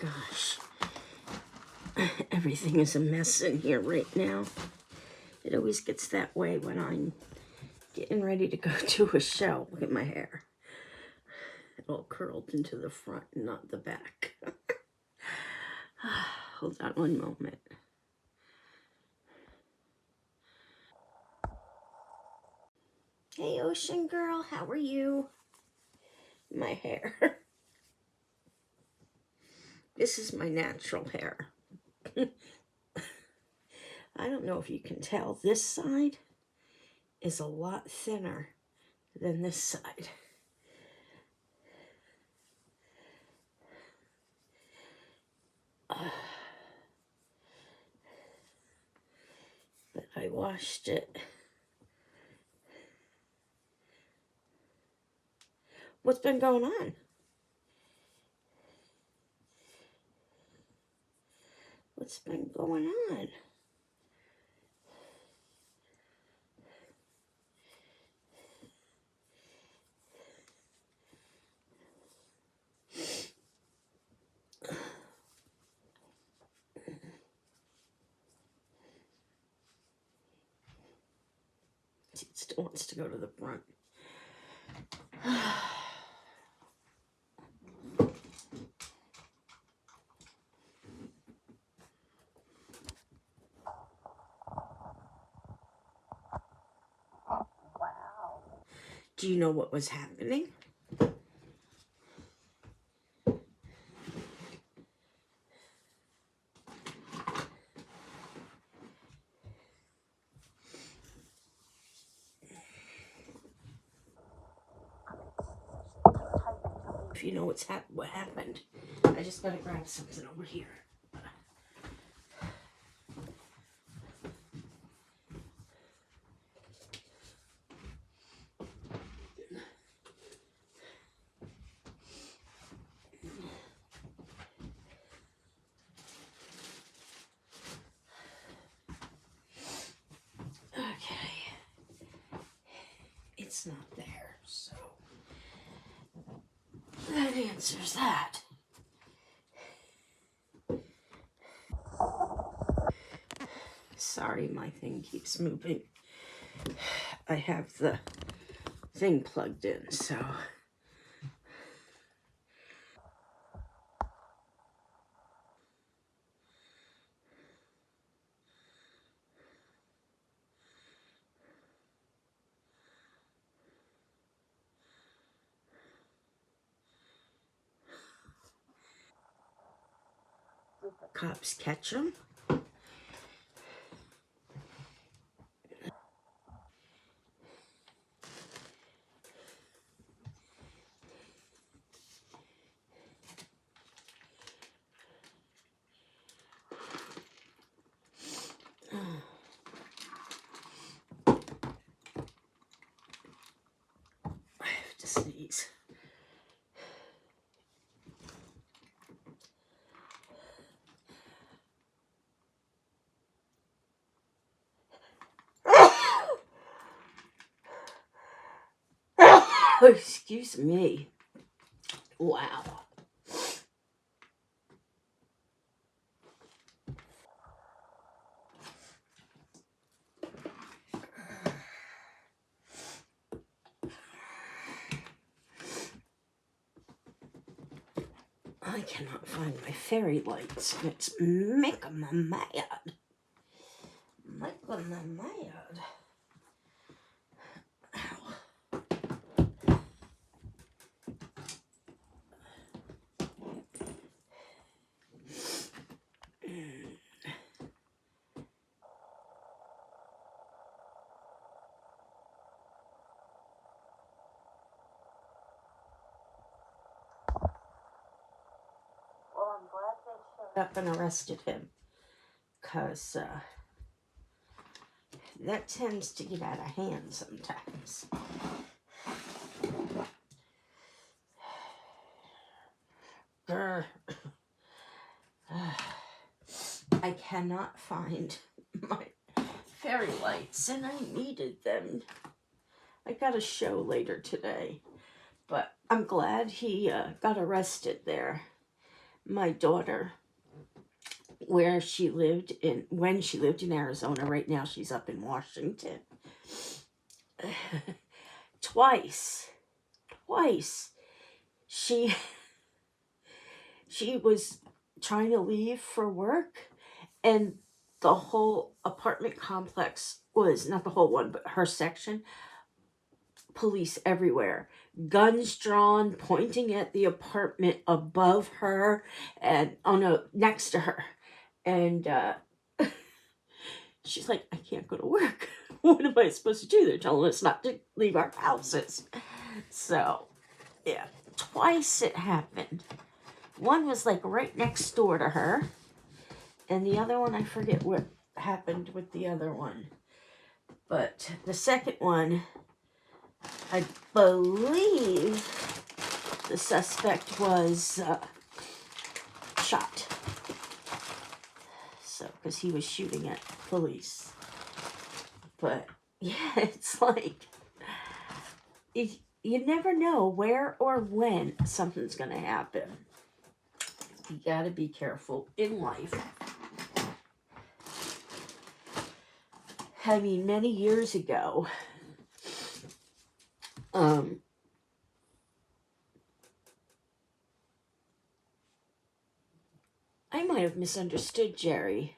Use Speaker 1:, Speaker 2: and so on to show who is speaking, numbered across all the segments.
Speaker 1: gosh. Everything is a mess in here right now. It always gets that way when I'm getting ready to go to a show. Look at my hair. It all curled into the front and not the back. Hold on one moment. Hey, Ocean Girl, how are you? My hair. This is my natural hair. I don't know if you can tell. This side is a lot thinner than this side. But I washed it. What's been going on? What's been going on? It still wants to go to the front. Do you know what was happening? If you know what happened, I just gotta grab something over here. Okay. It's not there, so that answers that. Sorry, my thing keeps moving. I have the thing plugged in, so. Cops catch them. I have to sneeze. Excuse me. Wow. I cannot find my fairy lights, and it's making me mad. Making me mad. Ow. Well, I'm glad they showed up and arrested him, because that tends to get out of hand sometimes. I cannot find my fairy lights, and I needed them. I got a show later today, but I'm glad he got arrested there. my daughter, where she lived in, when she lived in Arizona. Right now she's up in Washington. Twice she was trying to leave for work, and the whole apartment complex was, not the whole one, but her section, police everywhere, guns drawn, pointing at the apartment above her, and oh no, next to her. And she's like, I can't go to work. What am I supposed to do? They're telling us not to leave our houses. So yeah, twice it happened. One was like right next door to her, and the other one, I forget what happened with the other one. But the second one, I believe the suspect was shot. So, because he was shooting at police. But yeah, it's like, you never know where or when something's going to happen. You got to be careful in life. I mean, many years ago, I might have misunderstood Jerry.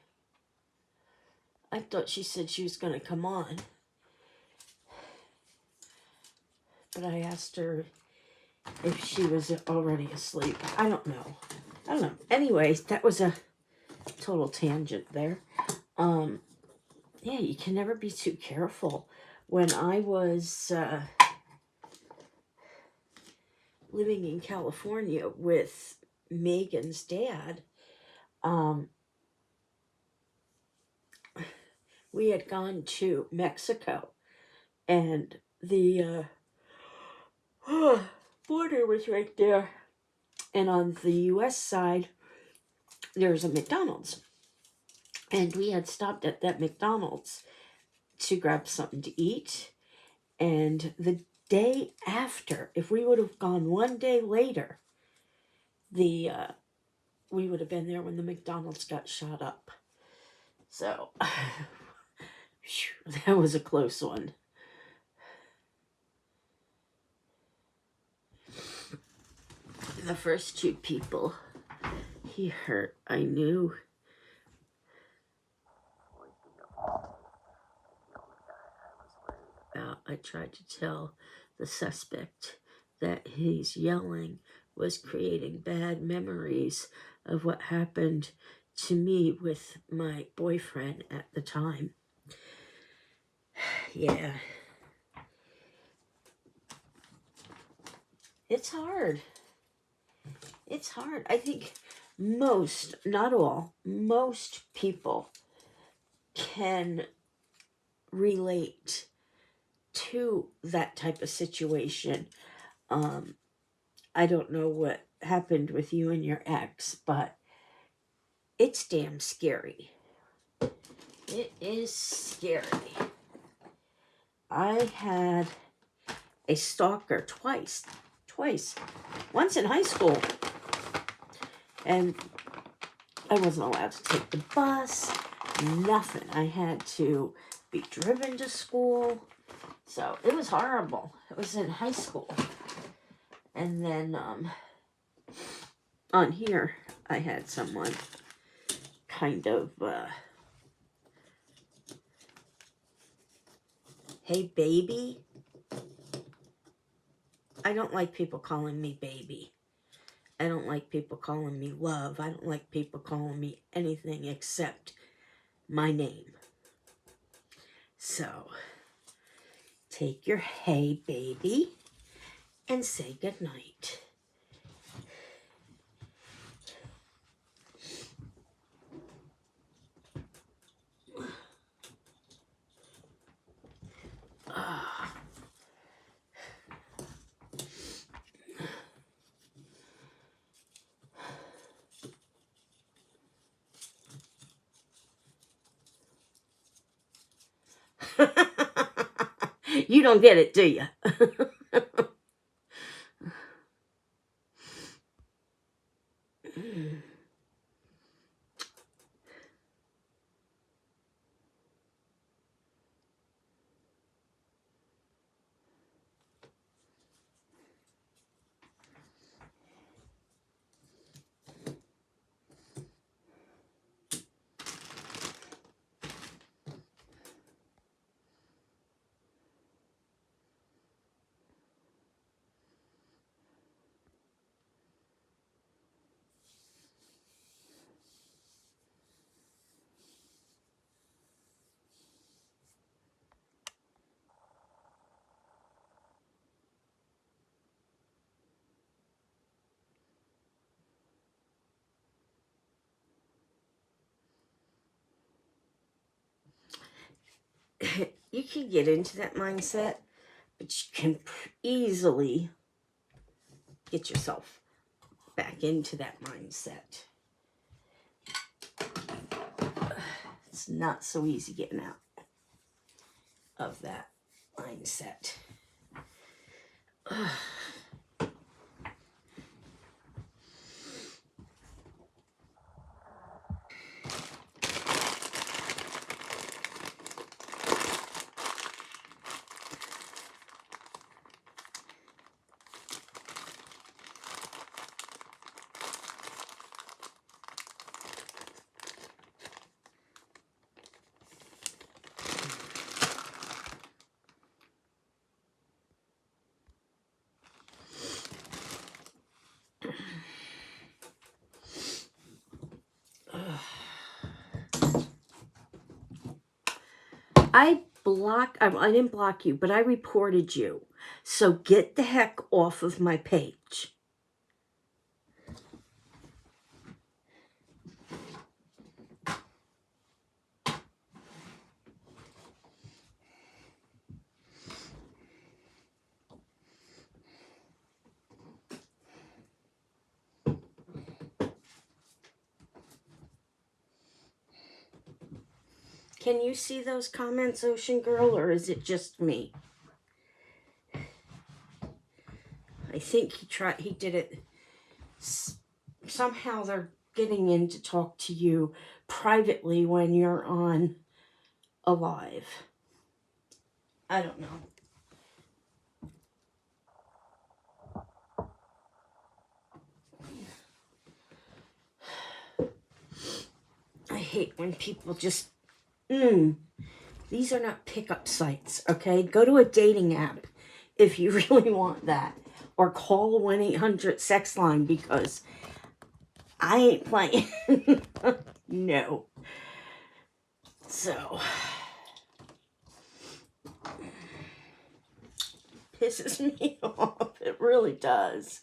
Speaker 1: I thought she said she was going to come on. But I asked her if she was already asleep. I don't know. Anyways, that was a total tangent there. Yeah, you can never be too careful. When I was living in California with Megan's dad, we had gone to Mexico, and the border was right there. And on the U.S. side, there's a McDonald's. And we had stopped at that McDonald's to grab something to eat. And the day after, if we would have gone one day later, we would have been there when the McDonald's got shot up. So, that was a close one. The first two people he hurt, I knew. I tried to tell the suspect that his yelling was creating bad memories of what happened to me with my boyfriend at the time. Yeah. It's hard. It's hard. I think most, not all, most people can relate to that type of situation. I don't know what happened with you and your ex, but it's damn scary. It is scary. I had a stalker twice. Once in high school. And I wasn't allowed to take the bus. Nothing. I had to be driven to school. So it was horrible. It was in high school. And then on here, I had someone kind of, hey, baby. I don't like people calling me baby. I don't like people calling me love. I don't like people calling me anything except my name. So, take your hey, baby, and say goodnight. You don't get it, do you? you can get into that mindset, but you can easily get yourself back into that mindset. It's not so easy getting out of that mindset. I didn't block you, but I reported you. So get the heck off of my page. Can you see those comments, Ocean Girl, or is it just me? I think he did it. Somehow they're getting in to talk to you privately when you're on a live. I don't know. I hate when people just, these are not pickup sites, okay? Go to a dating app if you really want that. Or call 1-800-SEX line because I ain't playing. No. So, pisses me off. It really does.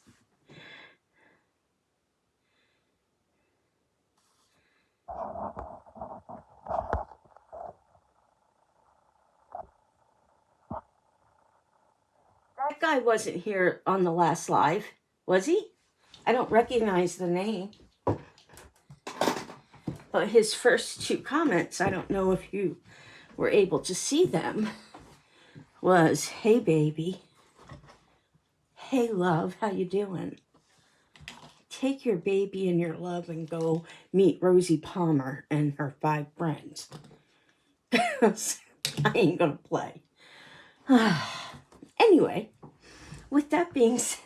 Speaker 1: That guy wasn't here on the last live, was he? I don't recognize the name. But his first two comments, I don't know if you were able to see them, was, "Hey baby, hey love, how you doing? Take your baby and your love and go meet Rosie Palmer and her 5 friends." I ain't gonna play. Anyway, with that being said,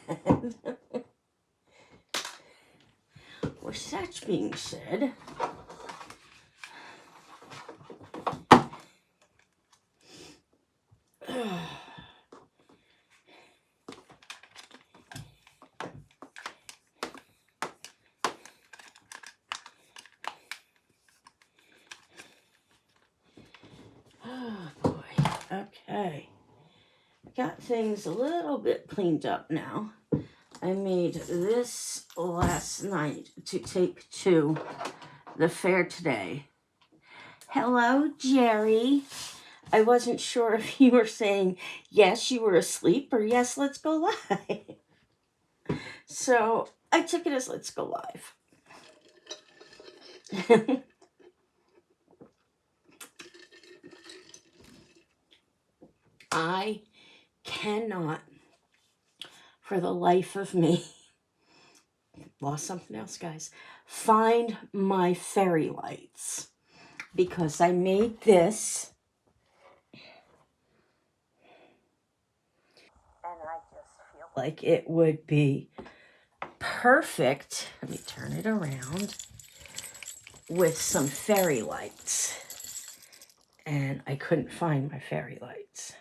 Speaker 1: oh boy, okay. Got things a little bit cleaned up now. I made this last night to take to the fair today. Hello, Jerry. I wasn't sure if you were saying yes, you were asleep, or yes, let's go live. So I took it as let's go live. I cannot, for the life of me, lost something else, guys, find my fairy lights because I made this and I just feel like it would be perfect. Let me turn it around with some fairy lights. And I couldn't find my fairy lights.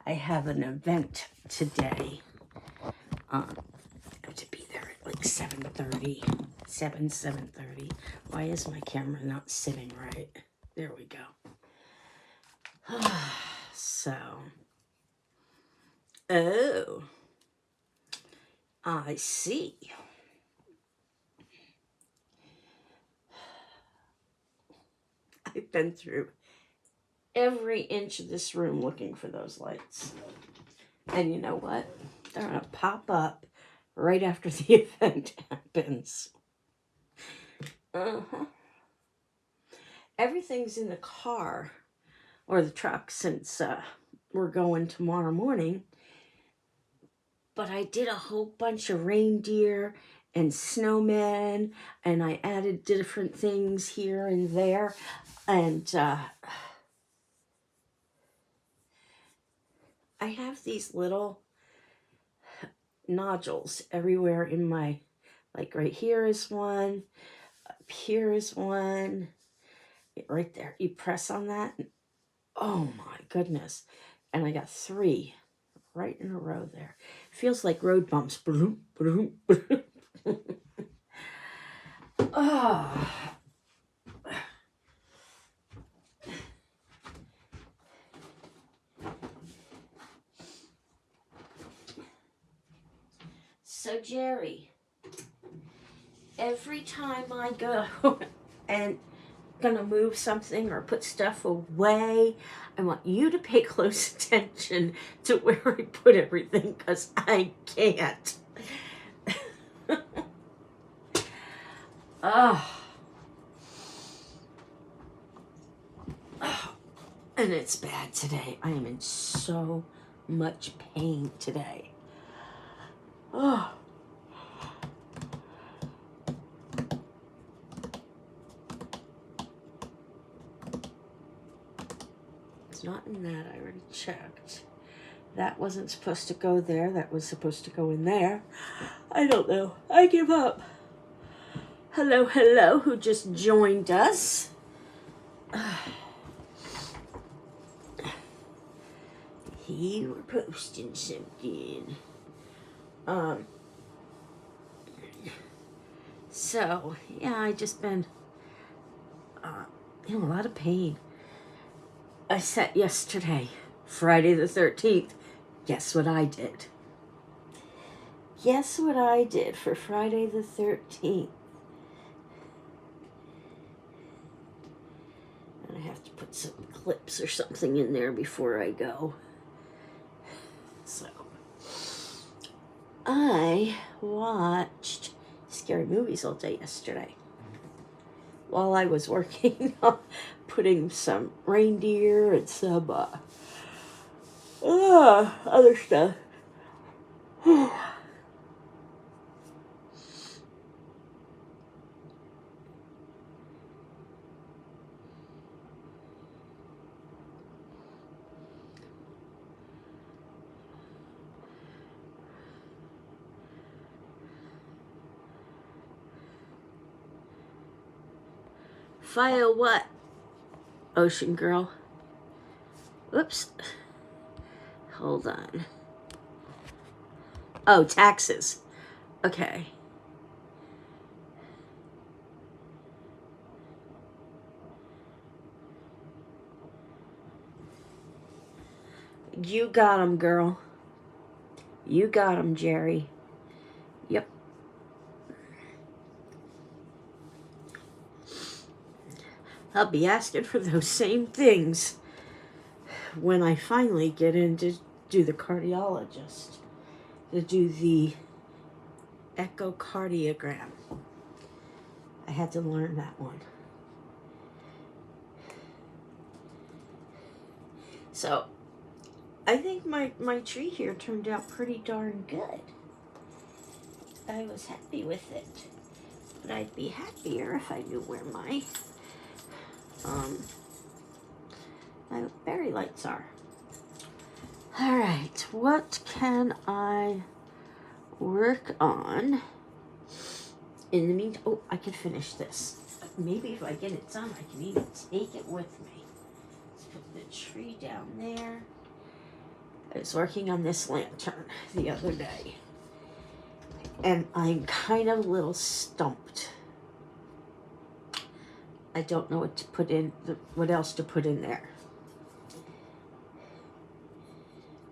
Speaker 1: I have an event today. I have to be there at like 7:30. 7:30. Why is my camera not sitting right? There we go. So, oh, I see. I've been through every inch of this room looking for those lights. And you know what? They're going to pop up right after the event happens. Uh-huh. Everything's in the car or the truck since we're going tomorrow morning. But I did a whole bunch of reindeer and snowmen, and I added different things here and there. And I have these little nodules everywhere in my, like right here is one, up here is one, right there. You press on that, and, oh my goodness. And I got 3 right in a row there. Feels like road bumps. Boom, boom, boom. Oh. So Jerry, every time I go and gonna move something or put stuff away, I want you to pay close attention to where I put everything, because I can't. Oh. Oh. And it's bad today. I am in so much pain today. Oh. It's not in that. I already checked. That wasn't supposed to go there. That was supposed to go in there. I don't know. I give up. Hello, hello, who just joined us. He were posting something. So, yeah, I just been in a lot of pain. I set yesterday, Friday the 13th. Guess what I did? Guess what I did for Friday the 13th? And I have to put some clips or something in there before I go. So, I watched scary movies all day yesterday while I was working on putting some reindeer and some other stuff. File what? Ocean girl. Whoops. Hold on. Oh, taxes. Okay. You got him, girl. You got him, Jerry. Yep. I'll be asking for those same things when I finally get in to do the cardiologist, to do the echocardiogram. I had to learn that one. So, I think my tree here turned out pretty darn good. I was happy with it. But I'd be happier if I knew where my berry lights are. Alright, what can I work on in the meantime? Oh, I can finish this. Maybe if I get it done, I can even take it with me. Let's put the tree down there. I was working on this lantern the other day, and I'm kind of a little stumped. I don't know what to put in, what else to put in there.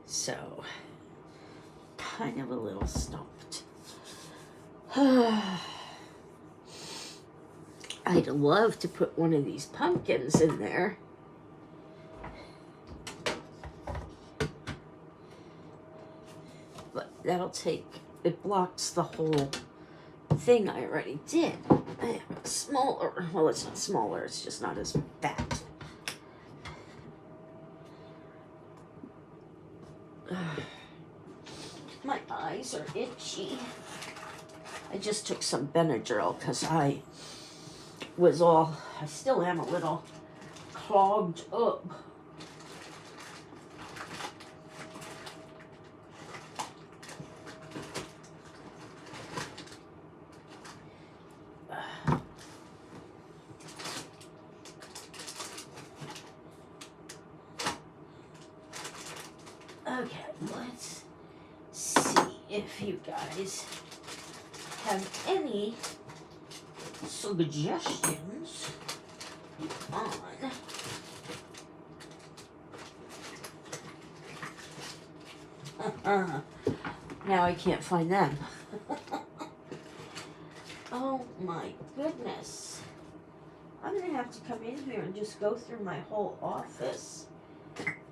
Speaker 1: So, kind of a little stumped. I'd love to put one of these pumpkins in there. But that'll take, it blocks the whole thing I already did. I have a smaller, well, it's not smaller, it's just not as fat. My eyes are itchy. I just took some Benadryl because I still am a little clogged up. Okay, let's see if you guys have any suggestions on now I can't find them. Oh my goodness. I'm gonna have to come in here and just go through my whole office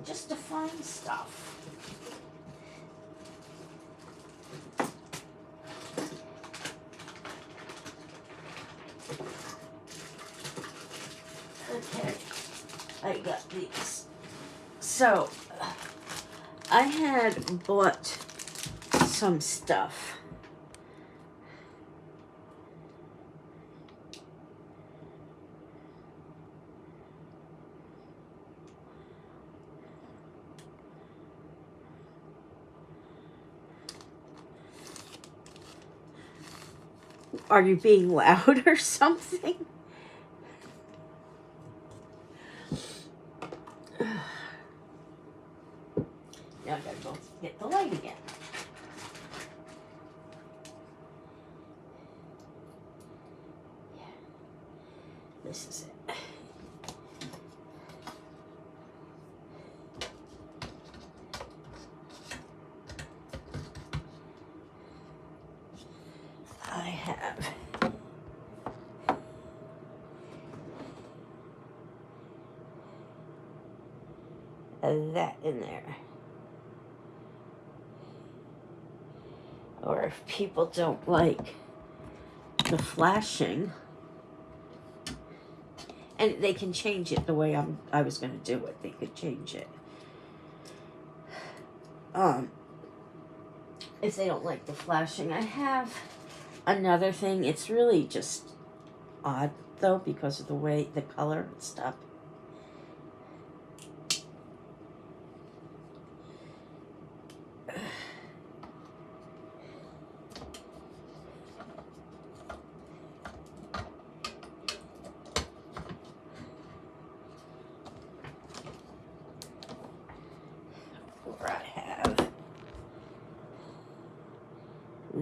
Speaker 1: just to find stuff. Okay, I got these. So, I had bought some stuff. Are you being loud or something? Now I gotta go get the light again. Yeah. This is it. I have that in there. Or if people don't like the flashing, and they can change it the way I was going to do it. They could change it. If they don't like the flashing, I have another thing. It's really just odd though because of the way the color and stuff.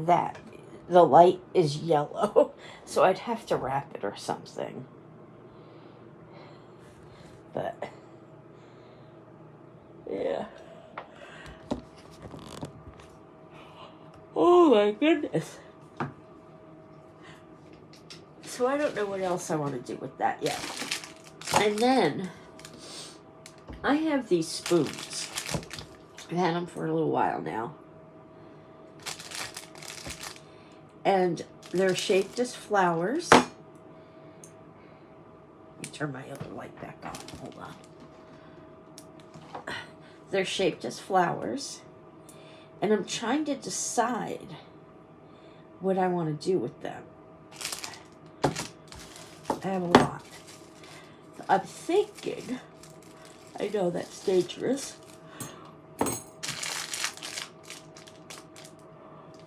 Speaker 1: That the light is yellow, so I'd have to wrap it or something. But yeah. Oh my goodness. So I don't know what else I want to do with that yet. And then I have these spoons. I've had them for a little while now. And they're shaped as flowers. Let me turn my other light back on. Hold on. They're shaped as flowers. And I'm trying to decide what I want to do with them. I have a lot. I'm thinking, I know that's dangerous,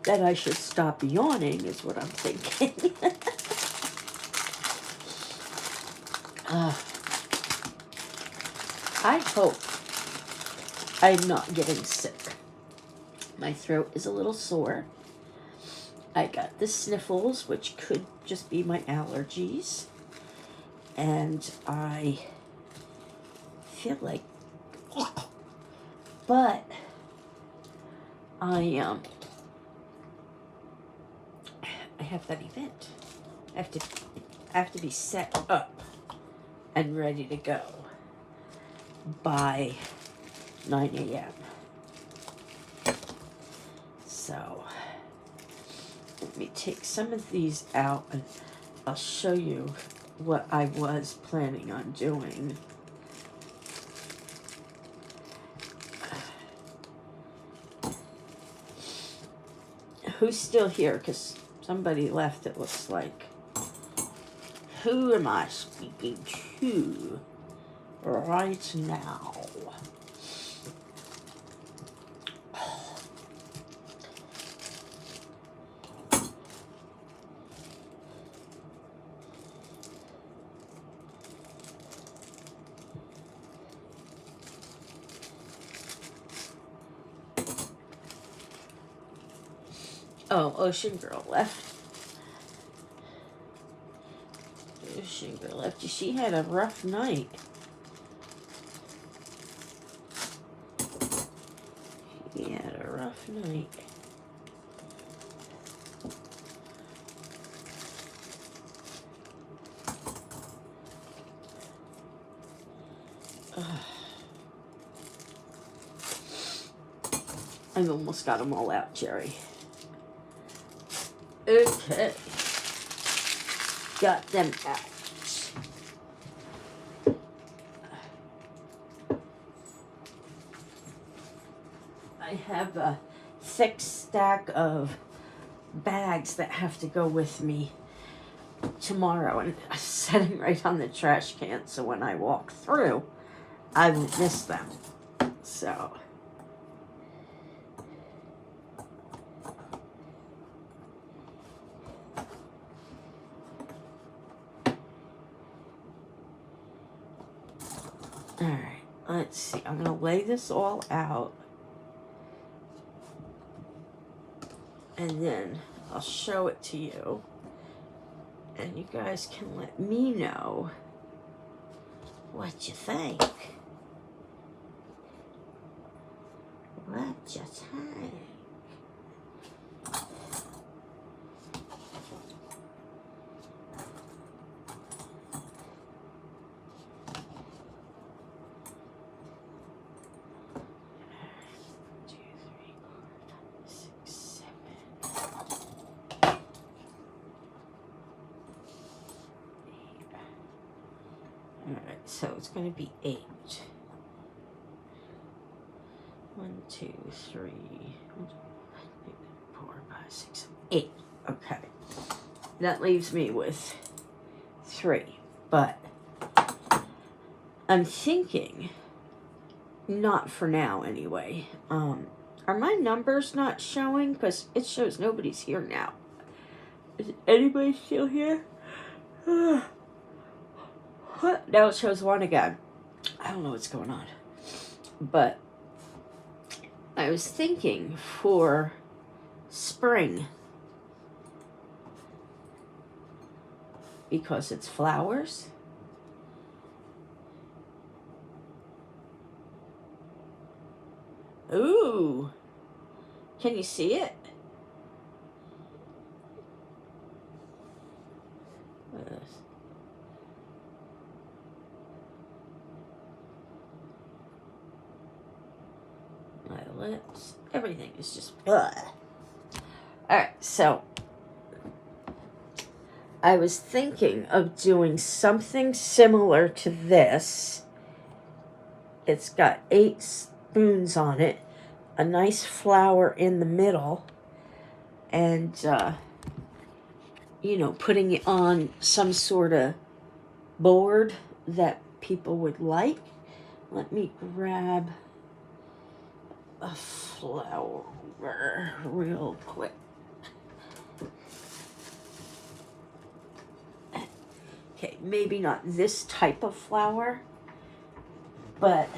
Speaker 1: that I should stop yawning is what I'm thinking. I hope I'm not getting sick. My throat is a little sore. I got the sniffles, which could just be my allergies. And I feel like, but I have that event. I have to I have to be set up and ready to go by 9 a.m. So let me take some of these out and I'll show you what I was planning on doing. Who's still here? Because somebody left, it looks like. Who am I speaking to right now? Oh, Ocean Girl left. Ocean Girl left. She had a rough night. She had a rough night. I've almost got them all out, Jerry. Okay. Got them out. I have a thick stack of bags that have to go with me tomorrow, and I'm setting right on the trash can, so when I walk through, I won't miss them. So alright, let's see. I'm gonna lay this all out, and then I'll show it to you, and you guys can let me know what you think. What you think? Alright, so it's going to be 8. 1, 2, 3, 4, 5, 6, 8. Okay. That leaves me with 3. But I'm thinking, not for now anyway. Are my numbers not showing? Because it shows nobody's here now. Is anybody still here? Now it shows 1 again. I don't know what's going on. But I was thinking for spring, because it's flowers. Ooh. Can you see it? My lips, everything is just ugh. Alright, so I was thinking of doing something similar to this. It's got 8 spoons on it, a nice flower in the middle, and you know, putting it on some sort of board that people would like. Let me grab a flower real quick. Okay, maybe not this type of flower, but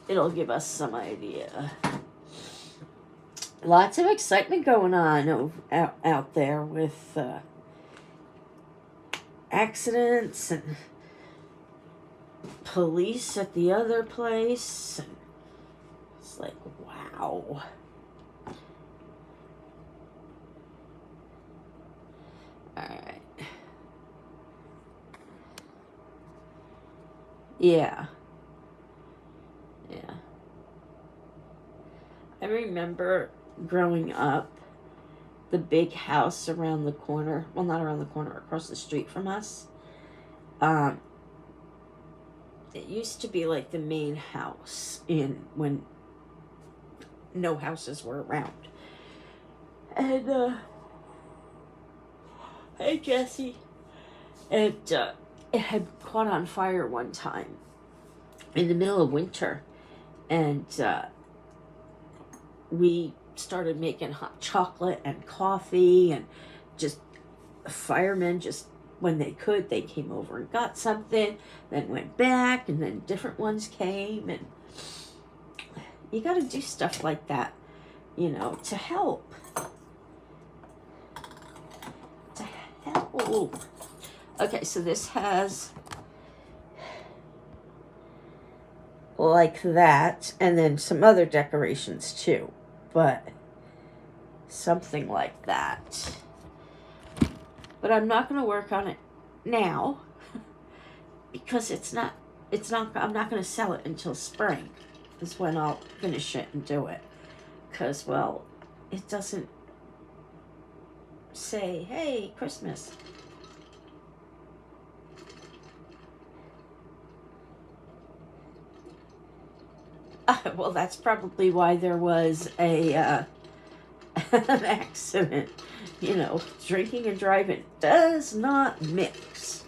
Speaker 1: it'll give us some idea. Lots of excitement going on out there with accidents and police at the other place. And it's like, wow. Alright. Yeah. Yeah. I remember growing up, the big house around the corner, well, not around the corner, across the street from us, um, it used to be like the main house when no houses were around. And, hey, Jesse. It had caught on fire one time in the middle of winter. And, we started making hot chocolate and coffee, and just firemen, just when they could, they came over and got something, then went back, and then different ones came. And you got to do stuff like that, to help. To help. Okay, so this has like that, and then some other decorations too, but something like that. But I'm not going to work on it now because I'm not going to sell it until spring is when I'll finish it and do it. Because, well, it doesn't say, hey, Christmas. Well, that's probably why there was an accident. Drinking and driving does not mix.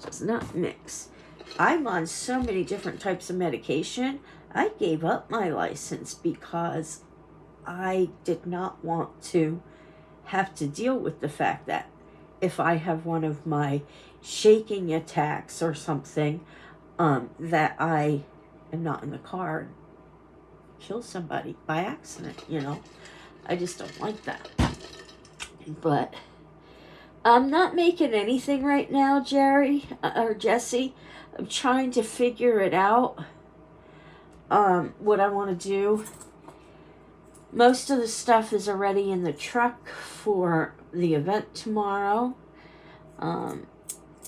Speaker 1: Does not mix. I'm on so many different types of medication. I gave up my license because I did not want to have to deal with the fact that if I have one of my shaking attacks or something, that I am not in the car and kill somebody by accident, I just don't like that. But I'm not making anything right now, Jerry, or Jesse. I'm trying to figure it out, what I want to do. Most of the stuff is already in the truck for the event tomorrow.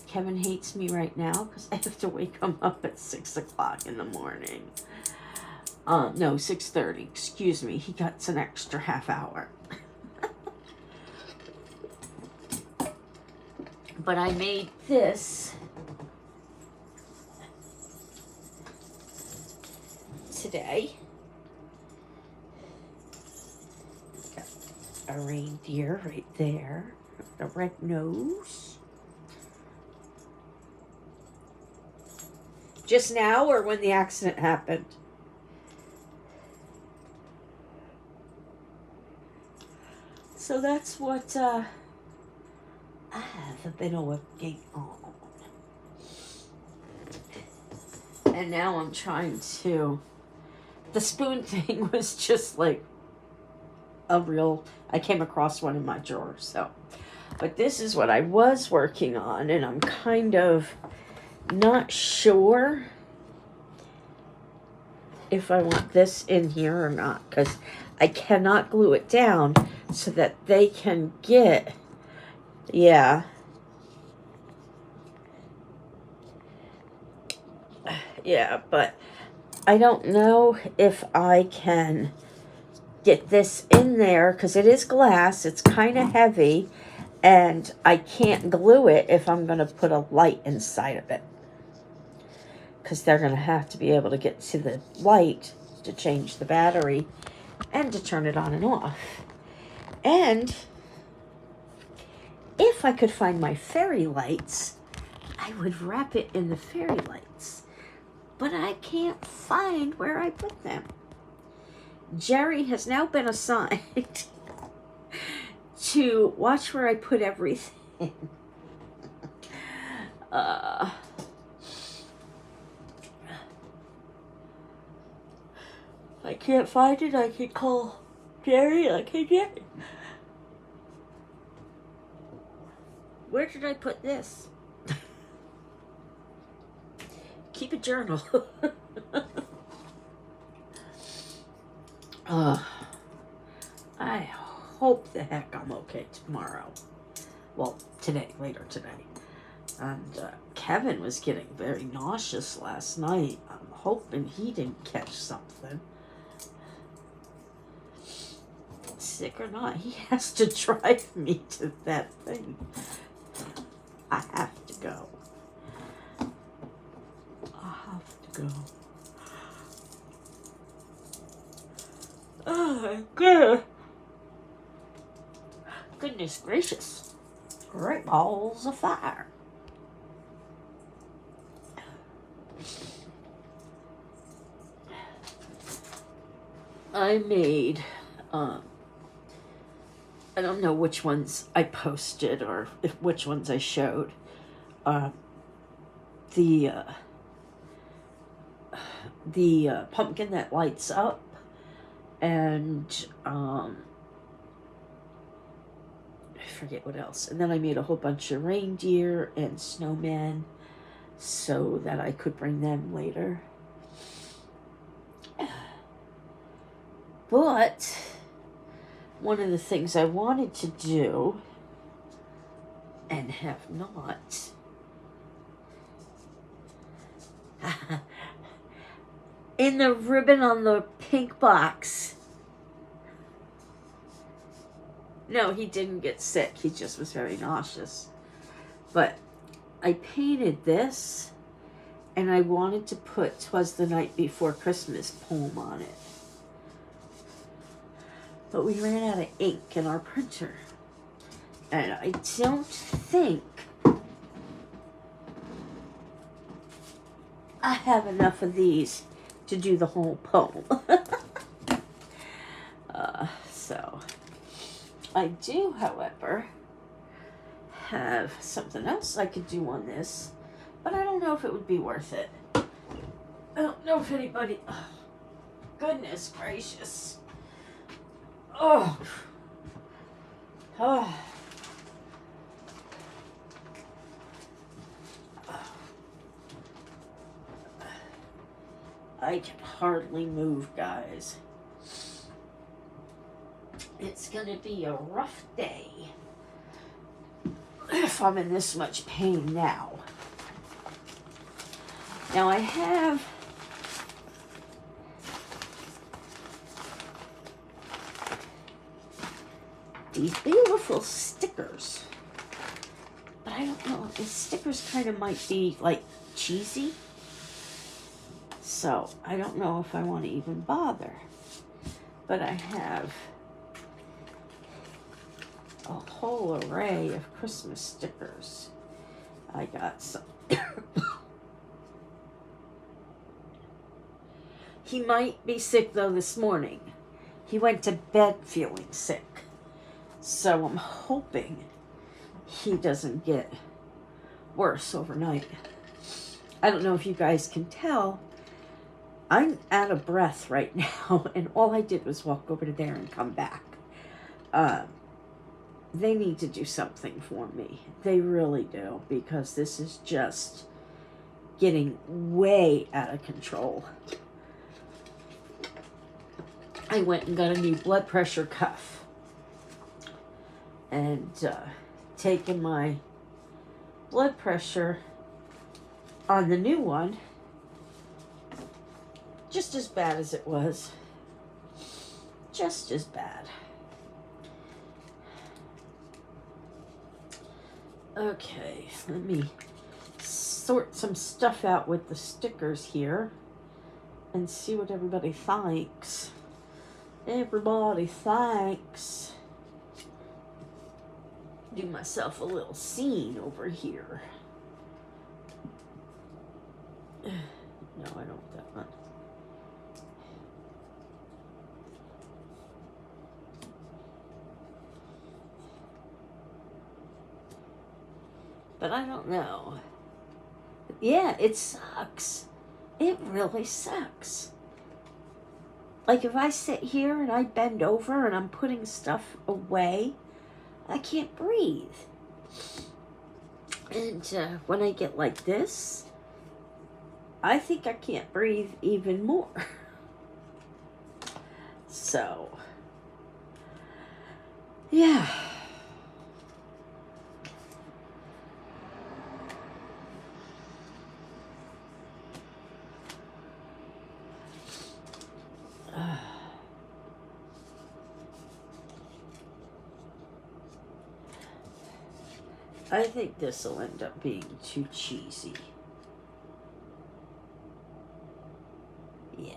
Speaker 1: Kevin hates me right now because I have to wake him up at 6 o'clock in the morning. No, 6:30. Excuse me. He gets an extra half hour. But I made this today. Got a reindeer right there. A red nose. Just now or when the accident happened? So that's what I have been working on. And now I'm trying to... The spoon thing was just like I came across one in my drawer, so. But this is what I was working on, and I'm kind of not sure if I want this in here or not, because I cannot glue it down so that they can get, yeah, but I don't know if I can get this in there, because it is glass, it's kind of heavy, and I can't glue it if I'm going to put a light inside of it, because they're going to have to be able to get to the light to change the battery and to turn it on and off. And if I could find my fairy lights, I would wrap it in the fairy lights. But I can't find where I put them. Jerry has now been assigned to watch where I put everything. If I can't find it, I can call Jerry. Okay, Jerry. Where did I put this? Keep a journal. I hope the heck I'm okay tomorrow. Well, later today. And Kevin was getting very nauseous last night. I'm hoping he didn't catch something. Sick or not, he has to drive me to that thing. I have to go. I have to go. Oh, good. Goodness gracious. Great balls of fire. I made, I don't know which ones I posted or which ones I showed. The pumpkin that lights up, and I forget what else. And then I made a whole bunch of reindeer and snowmen so that I could bring them later. But one of the things I wanted to do and have not in the ribbon on the pink box. No, he didn't get sick. He just was very nauseous. But I painted this, and I wanted to put "'Twas the Night Before Christmas" poem on it. But we ran out of ink in our printer. And I don't think I have enough of these to do the whole poem. So I do, however, have something else I could do on this, but I don't know if it would be worth it. I don't know if anybody... Oh, goodness gracious. Oh. Oh. I can hardly move, guys. It's gonna be a rough day if I'm in this much pain now. Now I have these beautiful stickers, but I don't know, the stickers kind of might be like cheesy, so I don't know if I want to even bother. But I have a whole array of Christmas stickers. I got some. He might be sick though this morning. He went to bed feeling sick. So I'm hoping he doesn't get worse overnight. I don't know if you guys can tell, I'm out of breath right now, and all I did was walk over to there and come back. They need to do something for me. They really do, because this is just getting way out of control. I went and got a new blood pressure cuff and taken my blood pressure on the new one, just as bad as it was. Just as bad. Okay, let me sort some stuff out with the stickers here and see what everybody thinks. Everybody thinks. Do myself a little scene over here. No, I don't want that one. But I don't know. Yeah, it sucks. It really sucks. Like if I sit here and I bend over and I'm putting stuff away, I can't breathe. And when I get like this, I think I can't breathe even more. So, yeah. I think this will end up being too cheesy. Yeah,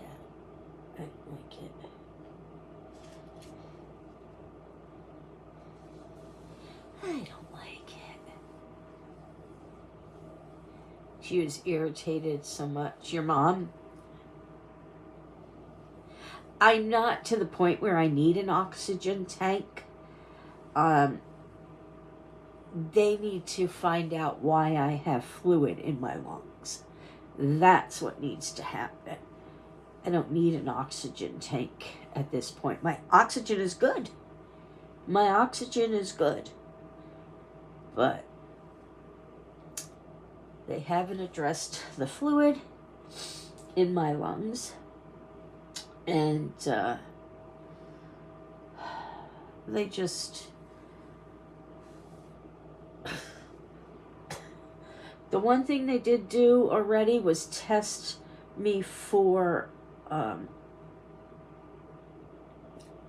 Speaker 1: I like it. I don't like it. She was irritated so much. Your mom? I'm not to the point where I need an oxygen tank. They need to find out why I have fluid in my lungs. That's what needs to happen. I don't need an oxygen tank at this point. My oxygen is good. My oxygen is good. But they haven't addressed the fluid in my lungs. And they just... The one thing they did do already was test me for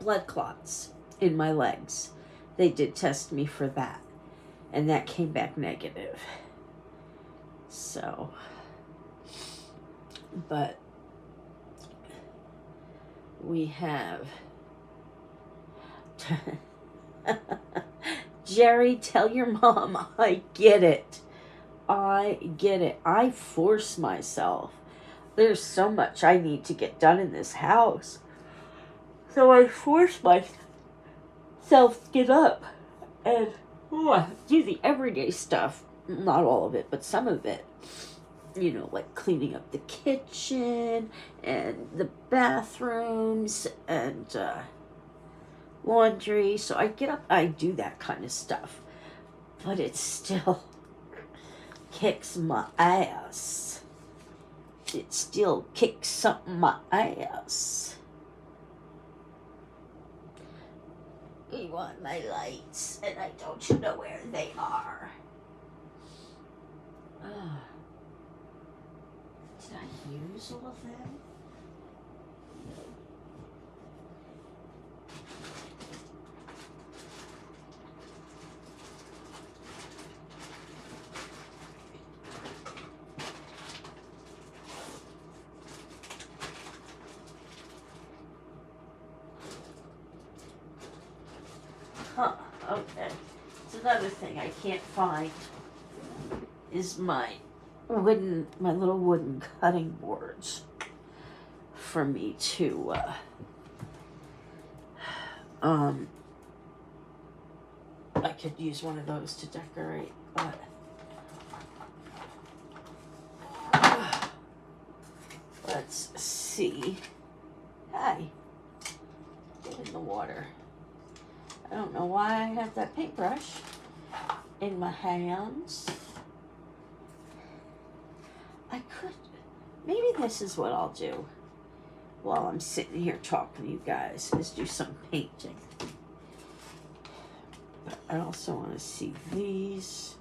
Speaker 1: blood clots in my legs. They did test me for that, and that came back negative. So, but we have Jerry, tell your mom I get it. I get it. I force myself. There's so much I need to get done in this house. So I force myself to get up and do the everyday stuff. Not all of it, but some of it. You know, like cleaning up the kitchen and the bathrooms and laundry. So I get up, I do that kind of stuff. But it still kicks my ass. It still kicks up my ass. You want my lights, and I don't know where they are. Did I use all of them? Huh, okay. It's another thing I can't find is my little wooden cutting boards for me to, I could use one of those to decorate, but let's see. Hi, get in the water. I don't know why I have that paintbrush in my hands. I could, maybe this is what I'll do while I'm sitting here talking to you guys, is do some painting. But I also want to see these.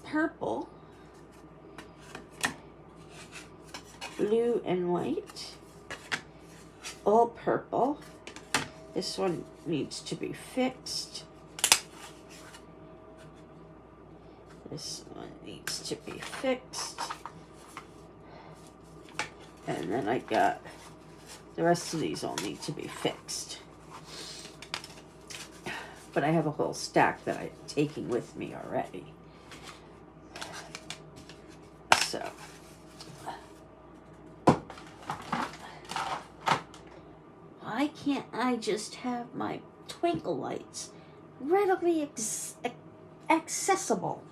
Speaker 1: Purple. Blue and white, all purple. This one needs to be fixed. This one needs to be fixed. And then I got the rest of these all need to be fixed. But I have a whole stack that I'm taking with me already. So why can't I just have my twinkle lights readily accessible?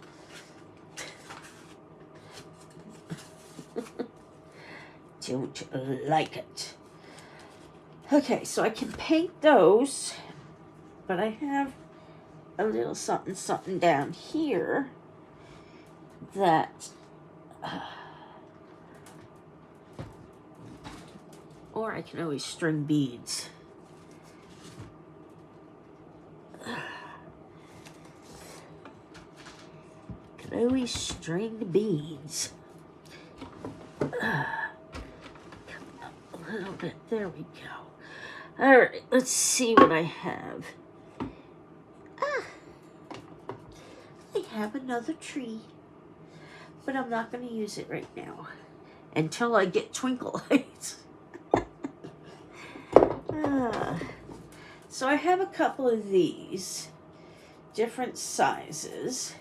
Speaker 1: Don't like it. Okay, so I can paint those, but I have a little something down here that or I can always string beads. Can always string beads. little bit. There we go. All right, let's see what I have. Ah, I have another tree, but I'm not going to use it right now until I get twinkle lights. So I have a couple of these, different sizes,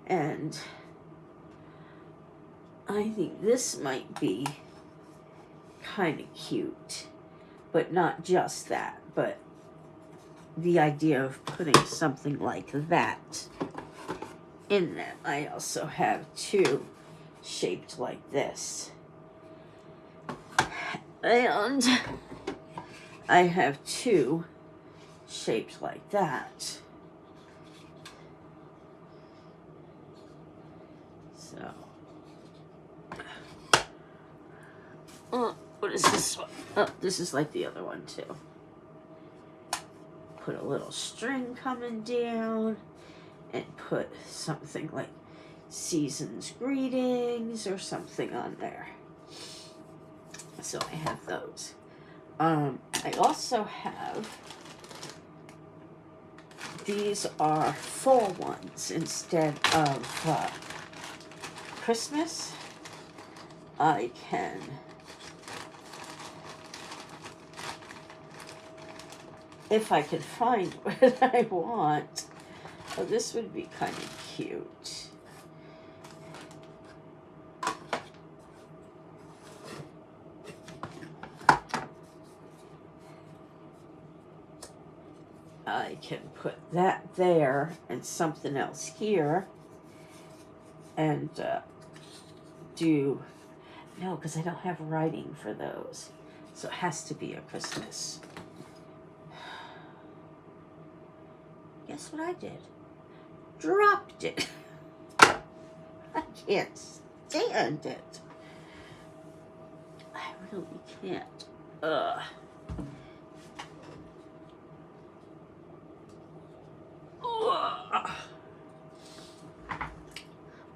Speaker 1: and I think this might be kind of cute, but not just that, but the idea of putting something like that in them. I also have two shaped like this, and I have two shaped like that. So, what is this one? Oh, this is like the other one too. Put a little string coming down and put something like Season's Greetings or something on there. So I have those. I also have, these are fall ones instead of Christmas. I can if I can find what I want. Oh, this would be kind of cute. I can put that there and something else here and do, no, because I don't have writing for those. So it has to be a Christmas. Guess what I did? Dropped it. I can't stand it. I really can't. Ugh.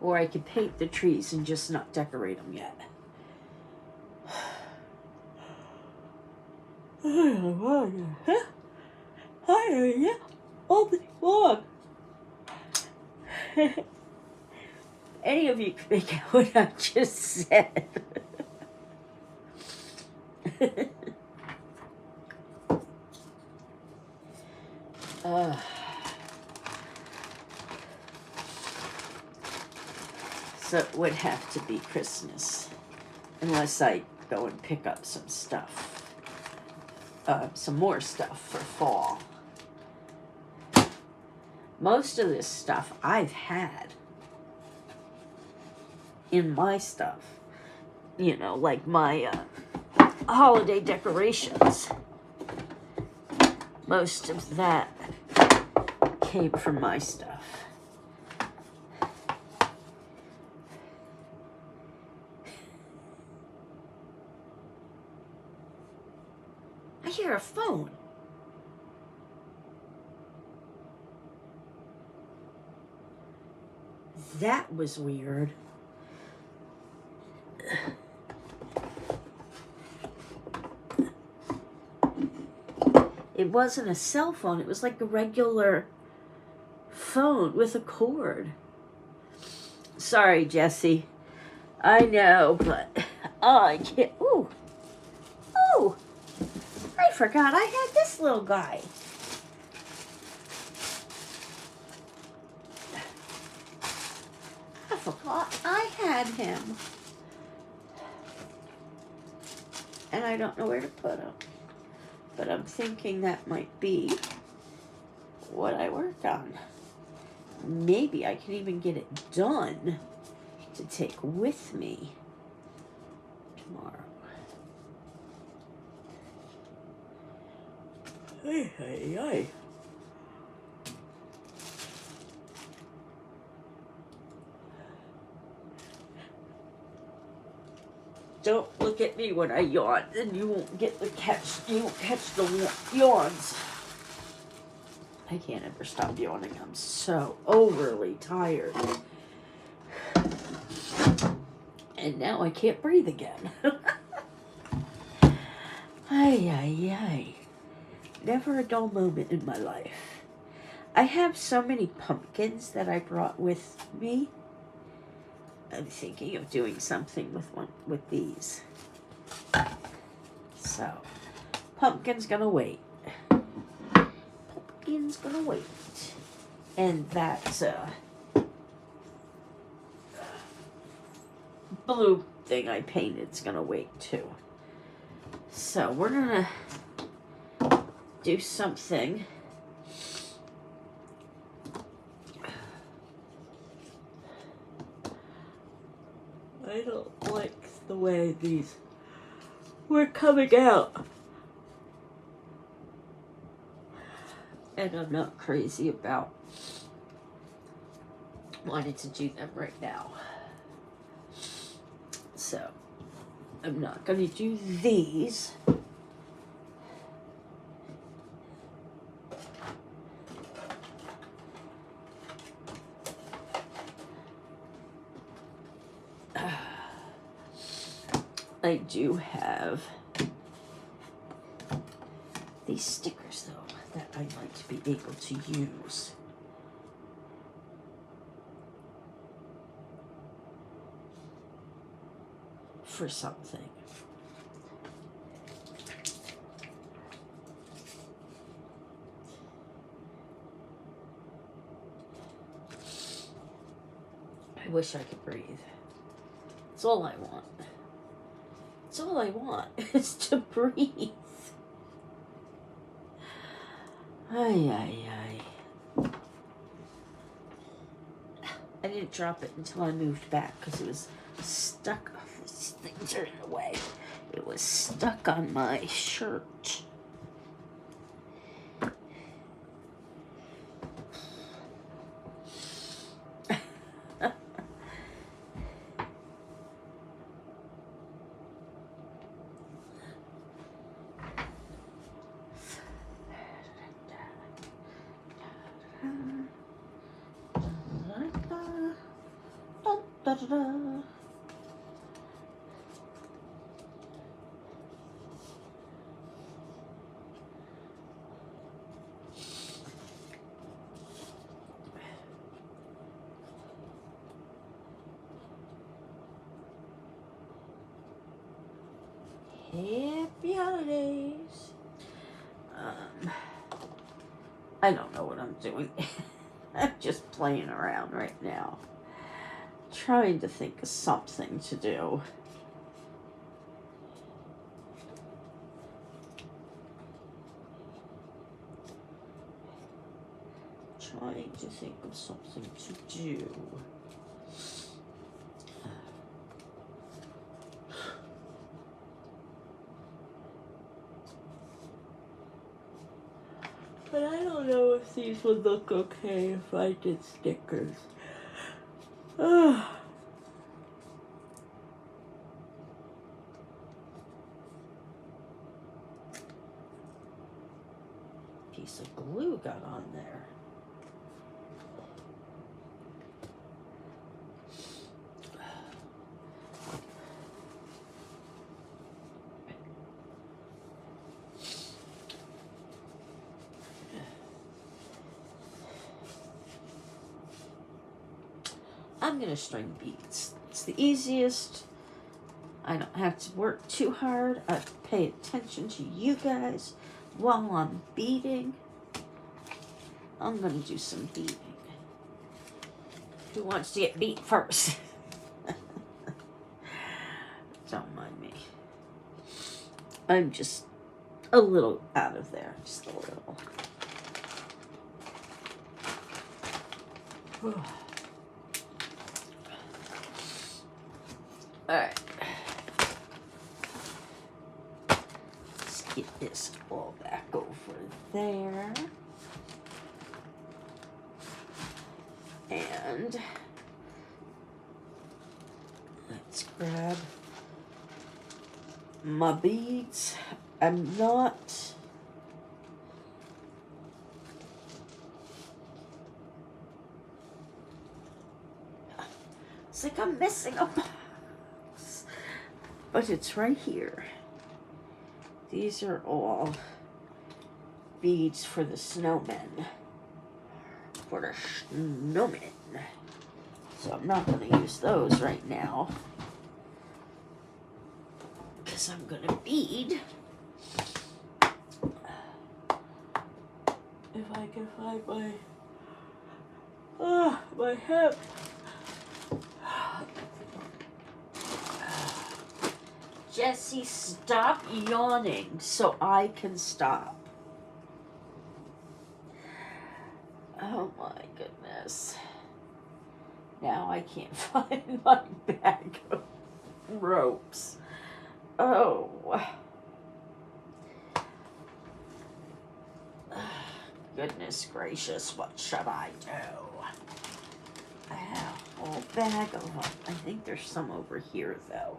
Speaker 1: Or I could paint the trees and just not decorate them yet. Any of you can make out what I just said. So it would have to be Christmas, unless I go and pick up some stuff, some more stuff for fall. Most of this stuff I've had in my stuff, you know, like my holiday decorations. Most of that came from my stuff. I hear a phone. That was weird. It wasn't a cell phone. It was like a regular phone with a cord. Sorry, Jessie. I know, but I can't. Ooh. Ooh. I forgot I had this little guy. I forgot I had him. And I don't know where to put him. But I'm thinking that might be what I worked on. Maybe I can even get it done to take with me tomorrow. Hey, hey, hey. Don't look at me when I yawn, and you won't get the catch. You won't catch the yawns. I can't ever stop yawning. I'm so overly tired. And now I can't breathe again. Ay, ay, ay. Never a dull moment in my life. I have so many pumpkins that I brought with me. I'm thinking of doing something with these. So, pumpkin's gonna wait. Pumpkin's gonna wait. And that blue thing I painted's gonna wait too. So we're gonna do something. I don't like the way these were coming out. And I'm not crazy about wanting to do them right now. So I'm not going to do these. I do have these stickers though that I like to be able to use. For something. I wish I could breathe. It's all I want. It's all I want is to breathe. Ay, ay, ay. I didn't drop it until I moved back because it was stuck. These things are in the way. It was stuck on my shirt. Happy holidays. I don't know what I'm doing. I'm just playing around right now. Trying to think of something to do. Trying to think of something to do. But I don't know if these would look okay if I did stickers. Piece of glue got on there. I'm gonna string beads. It's the easiest. I don't have to work too hard. I pay attention to you guys while I'm beading. I'm gonna do some beading. Who wants to get beat first? Don't mind me. I'm just a little out of there. Just a little. Alright. Let's get this all back over there. And let's grab my beads. I'm not it's like I'm missing a box. But it's right here. These are all beads for the snowmen. For the snowmen. So I'm not going to use those right now. Because I'm going to bead. If I can find my hip. Jesse, stop yawning so I can stop. Oh my goodness. Now I can't find my bag of ropes. Oh. Goodness gracious, what should I do? I have a whole bag of them. I think there's some over here though.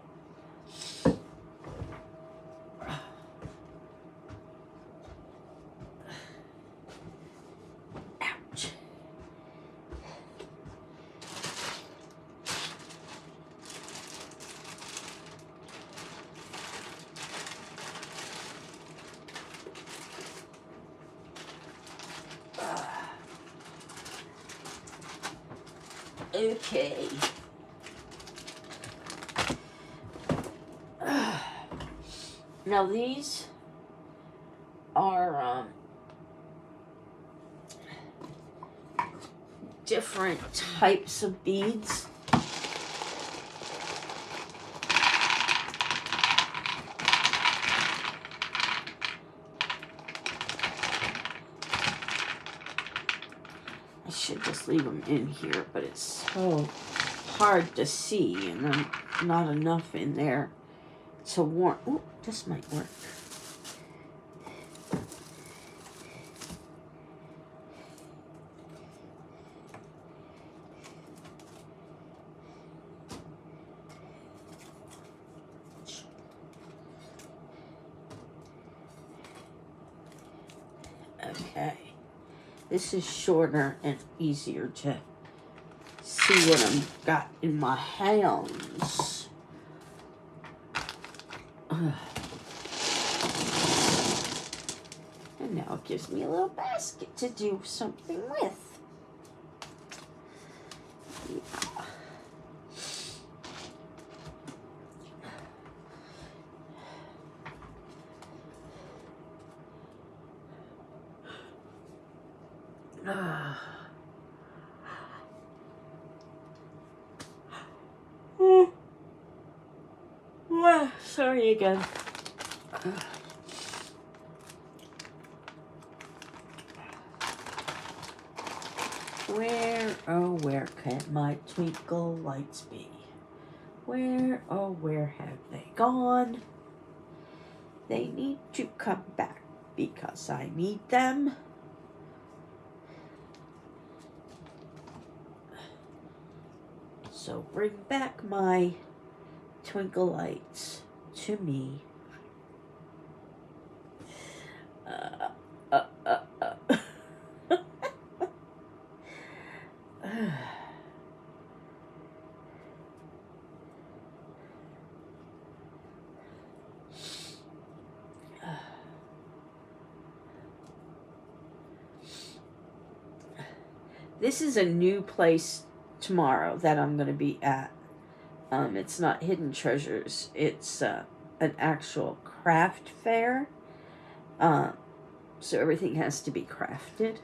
Speaker 1: Ouch. Okay. Now these are different types of beads. I should just leave them in here, but it's so hard to see, and then not enough in there to warm. Oh, this might work. Okay. This is shorter and easier to see what I've got in my hands. And now it gives me a little basket to do something with. Sorry again. Where, oh where can my twinkle lights be? Where, oh where have they gone? They need to come back because I need them. So bring back my twinkle lights to me. This is a new place tomorrow that I'm going to be at. It's not Hidden Treasures. It's an actual craft fair. So everything has to be crafted.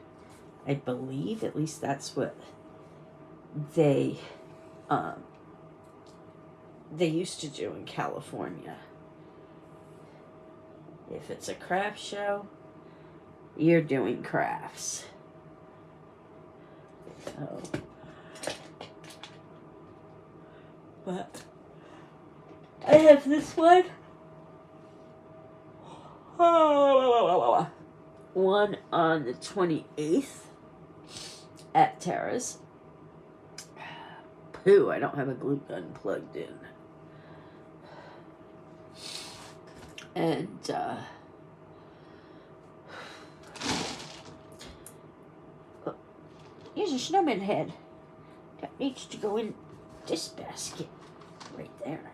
Speaker 1: I believe, at least that's what they used to do in California. If it's a craft show, you're doing crafts. So, but I have this one. One on the 28th at Tara's. Pooh, I don't have a glue gun plugged in. And, here's a snowman head. That needs to go in this basket right there.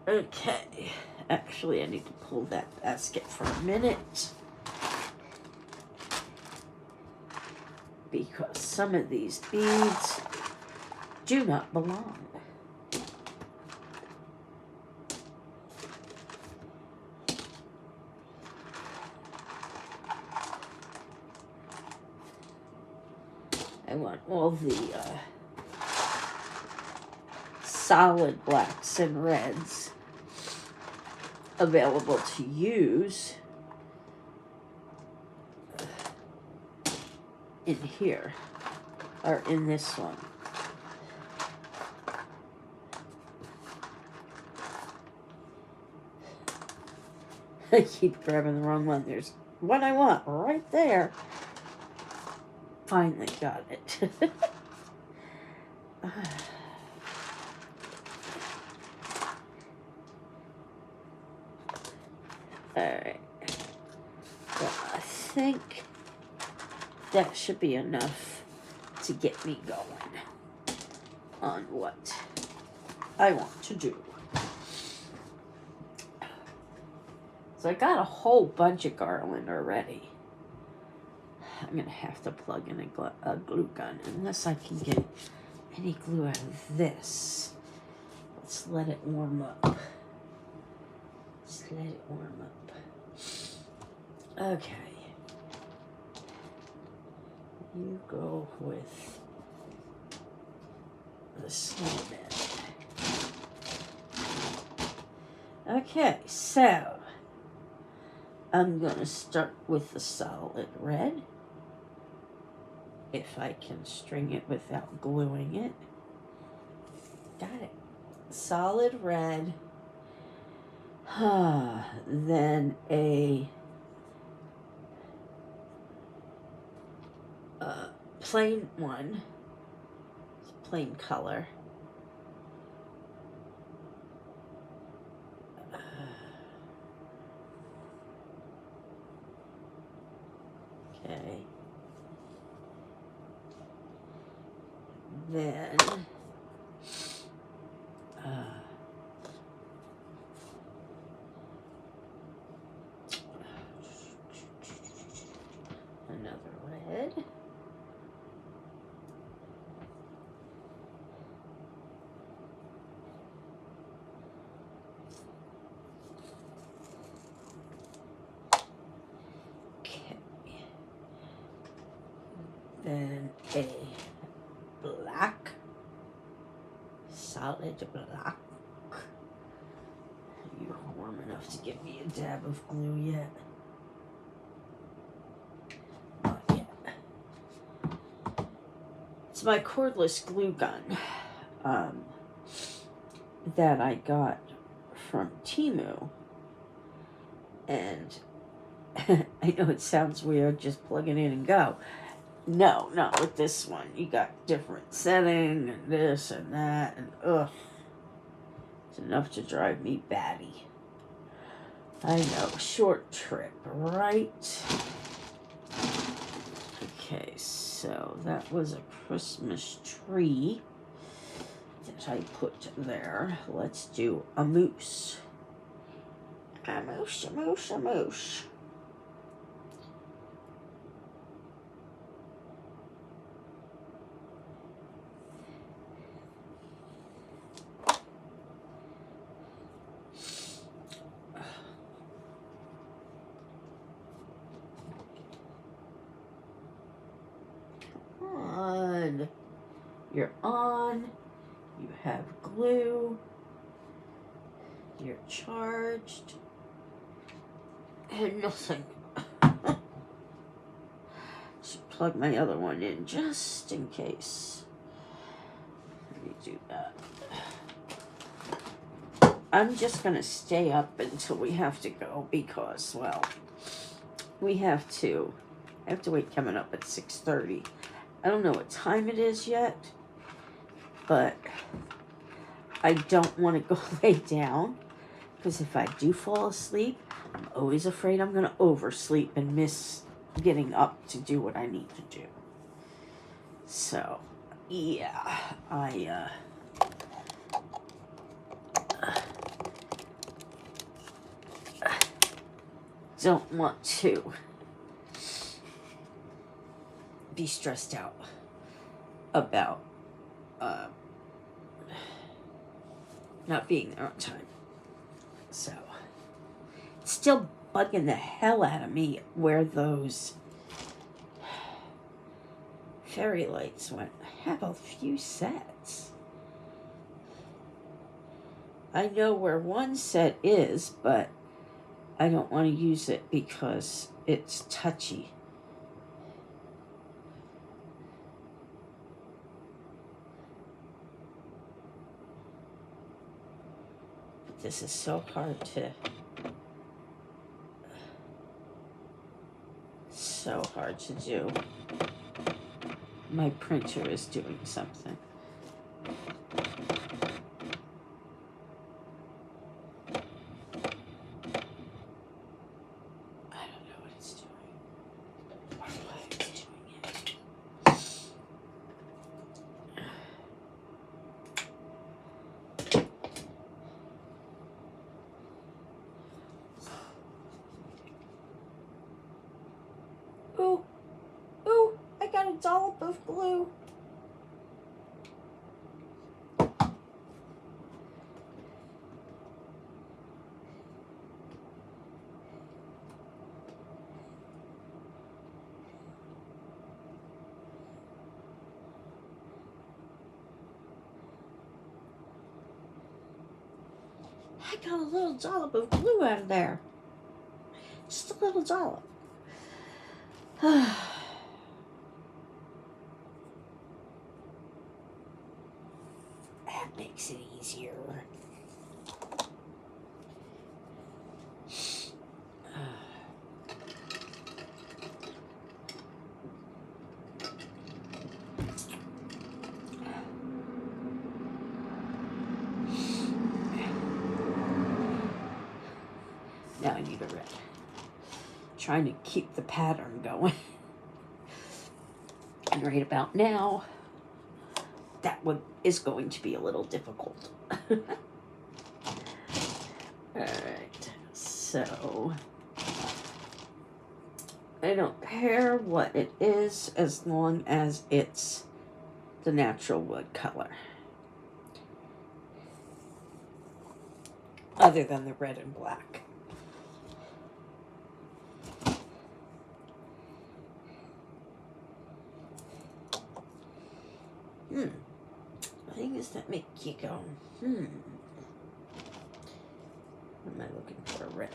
Speaker 1: Okay, actually I need to pull that basket for a minute, because some of these beads do not belong. I want all the solid blacks and reds available to use in here, or in this one. I keep grabbing the wrong one. There's one I want right there. Finally got it. Alright. Well, I think that should be enough to get me going on what I want to do. So I got a whole bunch of garland already. I'm going to have to plug in a glue gun unless I can get any glue out of this. Let's let it warm up. Just let it warm up. Okay. You go with the snowman. Okay, so I'm going to start with the solid red. If I can string it without gluing it. Got it. Solid red. Then a plain one. Plain color. Okay. Then another red. Okay. Then a black. Solid black. You're warm enough to give me a dab of glue yet? Not yet. It's my cordless glue gun that I got from Temu. And I know it sounds weird, just plug it in and go. No, not with this one. You got different setting and this and that, and ugh. It's enough to drive me batty. I know, short trip, right? Okay, so that was a Christmas tree that I put there. Let's do a moose. A moose, a moose, a moose. You're on, you have glue, you're charged, and nothing. Should plug my other one in just in case. Let me do that. I'm just going to stay up until we have to go because, well, I have to wait coming up at 6:30. I don't know what time it is yet, but I don't want to go lay down because if I do fall asleep, I'm always afraid I'm going to oversleep and miss getting up to do what I need to do. So, yeah, don't want to be stressed out about not being there on time. So, it's still bugging the hell out of me where those fairy lights went. I have a few sets. I know where one set is, but I don't want to use it because it's touchy. But this is so hard to do. My printer is doing something. Ooh, I got a dollop of glue. I got a little dollop of glue out of there. Just a little dollop. That makes it easier. Now I need a red. Trying to keep the pattern going. And right about now, that one is going to be a little difficult. Alright, so I don't care what it is as long as it's the natural wood color. Other than the red and black. Things that make you go, What am I looking for? Red.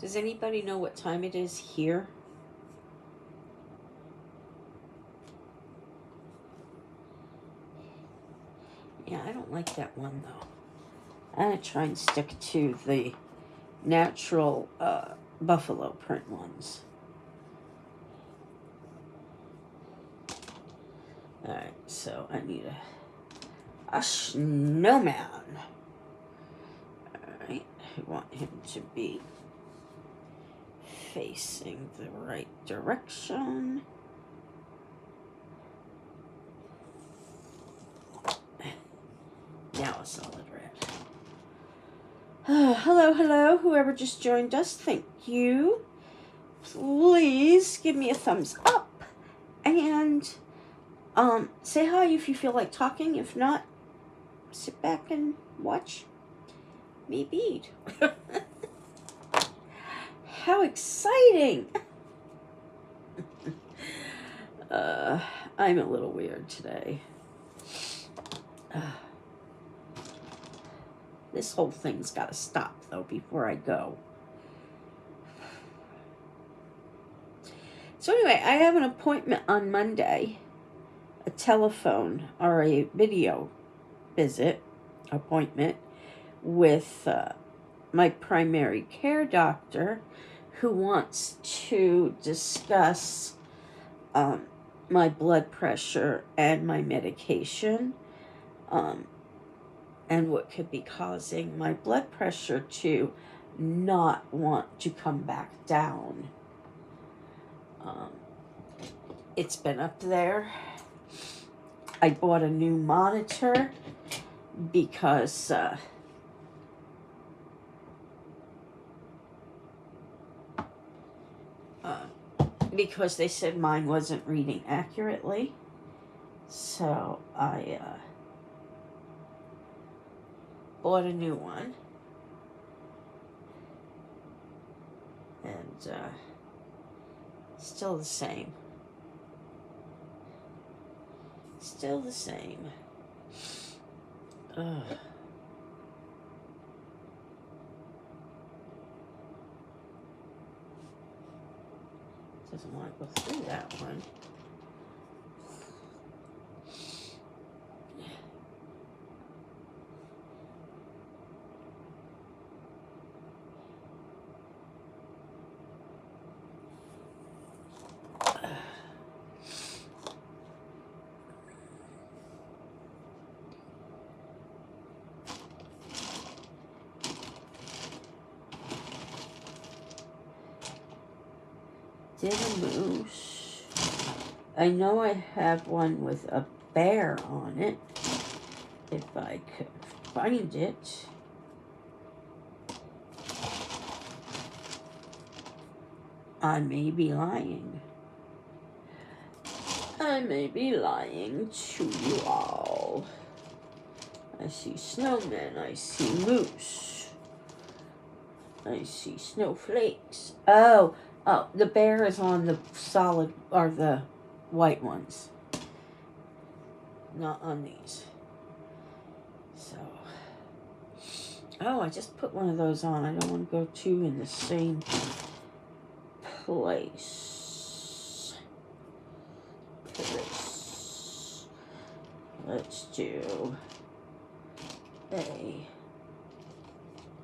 Speaker 1: Does anybody know what time it is here? Yeah, I don't like that one though. I'm going to try and stick to the natural buffalo print ones. Alright, so I need a snowman. Alright, I want him to be facing the right direction. Now a solid red. Hello, whoever just joined us, thank you. Please give me a thumbs up and say hi if you feel like talking. If not, sit back and watch me bead. How exciting! I'm a little weird today. This whole thing's got to stop, though, before I go. So anyway, I have an appointment on Monday. A telephone or a video appointment with my primary care doctor, who wants to discuss my blood pressure and my medication, and what could be causing my blood pressure to not want to come back down. It's been up there. I bought a new monitor because because they said mine wasn't reading accurately. So I bought a new one. And still the same. Still the same. Ugh. Doesn't want to go through that one. Did a moose. I know I have one with a bear on it. If I could find it. I may be lying. I may be lying to you all. I see snowmen. I see moose. I see snowflakes. Oh, the bear is on the solid, or the white ones. Not on these. So. Oh, I just put one of those on. I don't want to go two in the same place. Let's do a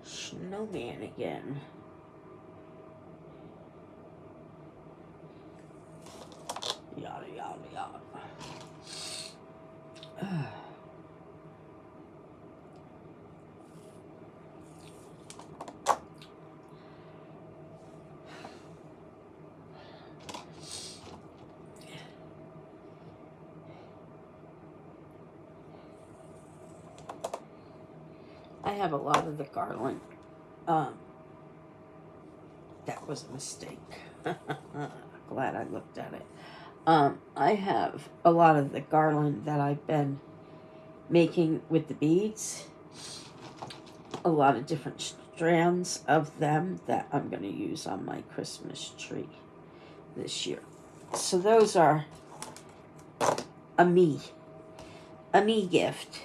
Speaker 1: snowman again. Yada, yada, yada. I have a lot of the garland. That was a mistake. Glad I looked at it. I have a lot of the garland that I've been making with the beads. A lot of different strands of them that I'm going to use on my Christmas tree this year. So those are a me gift.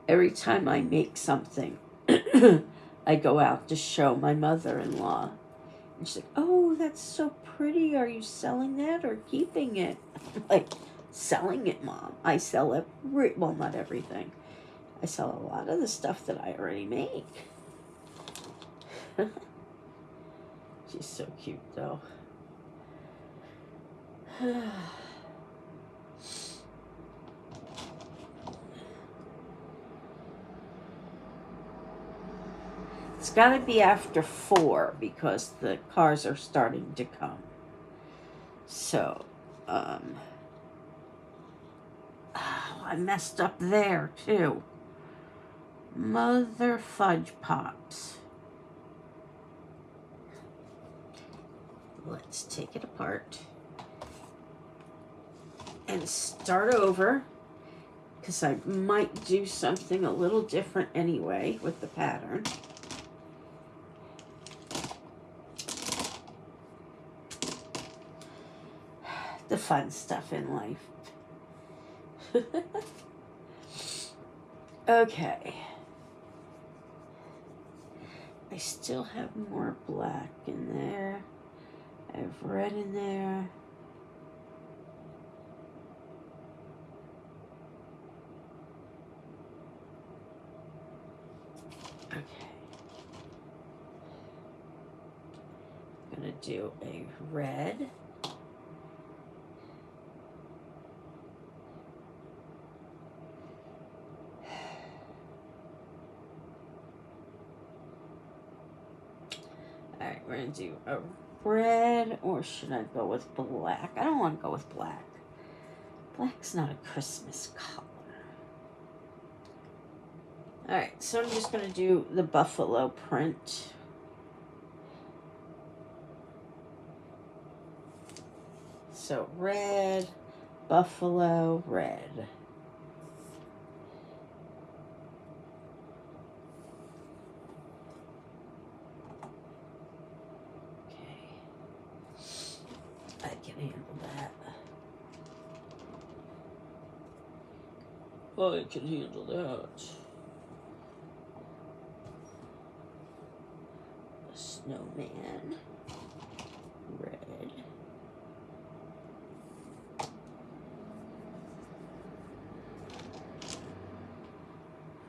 Speaker 1: Every time I make something, I go out to show my mother-in-law. And she's like, oh, that's so pretty. Are you selling that or keeping it? I'm like, selling it, Mom. I sell it. Well, not everything. I sell a lot of the stuff that I already make. She's so cute, though. It's got to be after 4 because the cars are starting to come. So, I messed up there, too. Mother fudge pops. Let's take it apart and start over, because I might do something a little different anyway with the pattern. The fun stuff in life. Okay. I still have more black in there. I have red in there. Okay. I'm going to do a red. Alright, we're going to do a red or should I go with black? I don't want to go with black. Black's not a Christmas color. Alright, so I'm just going to do the buffalo print. So red, buffalo, red. I can handle that. I can handle that. A snowman. Red.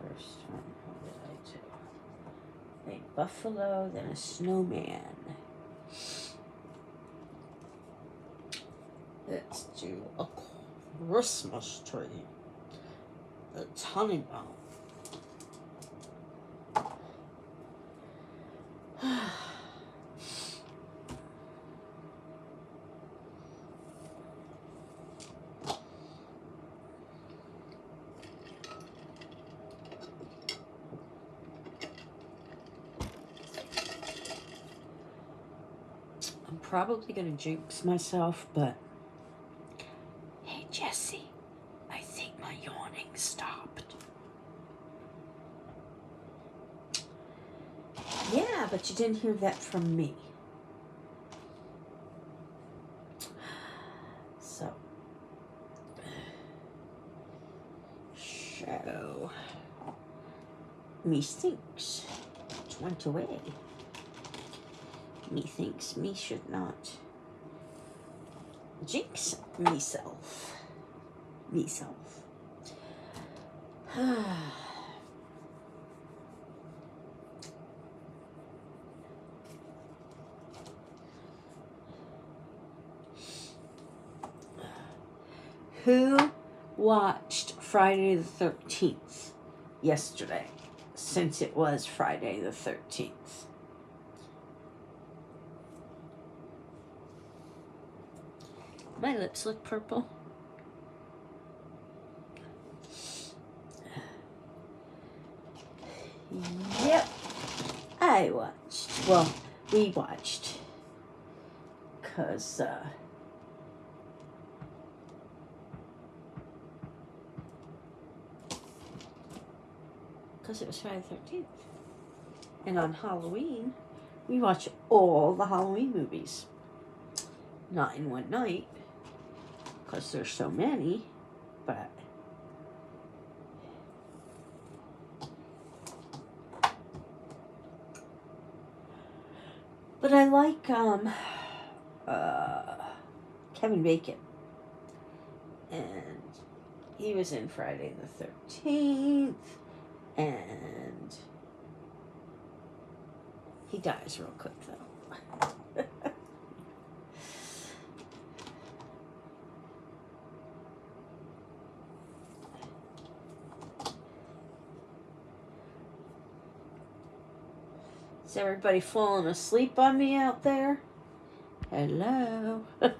Speaker 1: First one, what did I do? A buffalo, then a snowman. Let's do a Christmas tree. It's honey bone. I'm probably gonna jinx myself, but hey Jesse, I think my yawning stopped. Yeah, but you didn't hear that from me. So, shadow. Methinks it went away. Methinks me should not jinx myself. Who watched Friday the 13th yesterday, since it was Friday the 13th? My lips look purple. Yep, I watched. Well, we watched. Because, it was Friday the 13th. And on Halloween, we watch all the Halloween movies. Not in one night, because there's so many, but I like Kevin Bacon, and he was in Friday the 13th, and he dies real quick though. Is everybody falling asleep on me out there? Hello. Ba,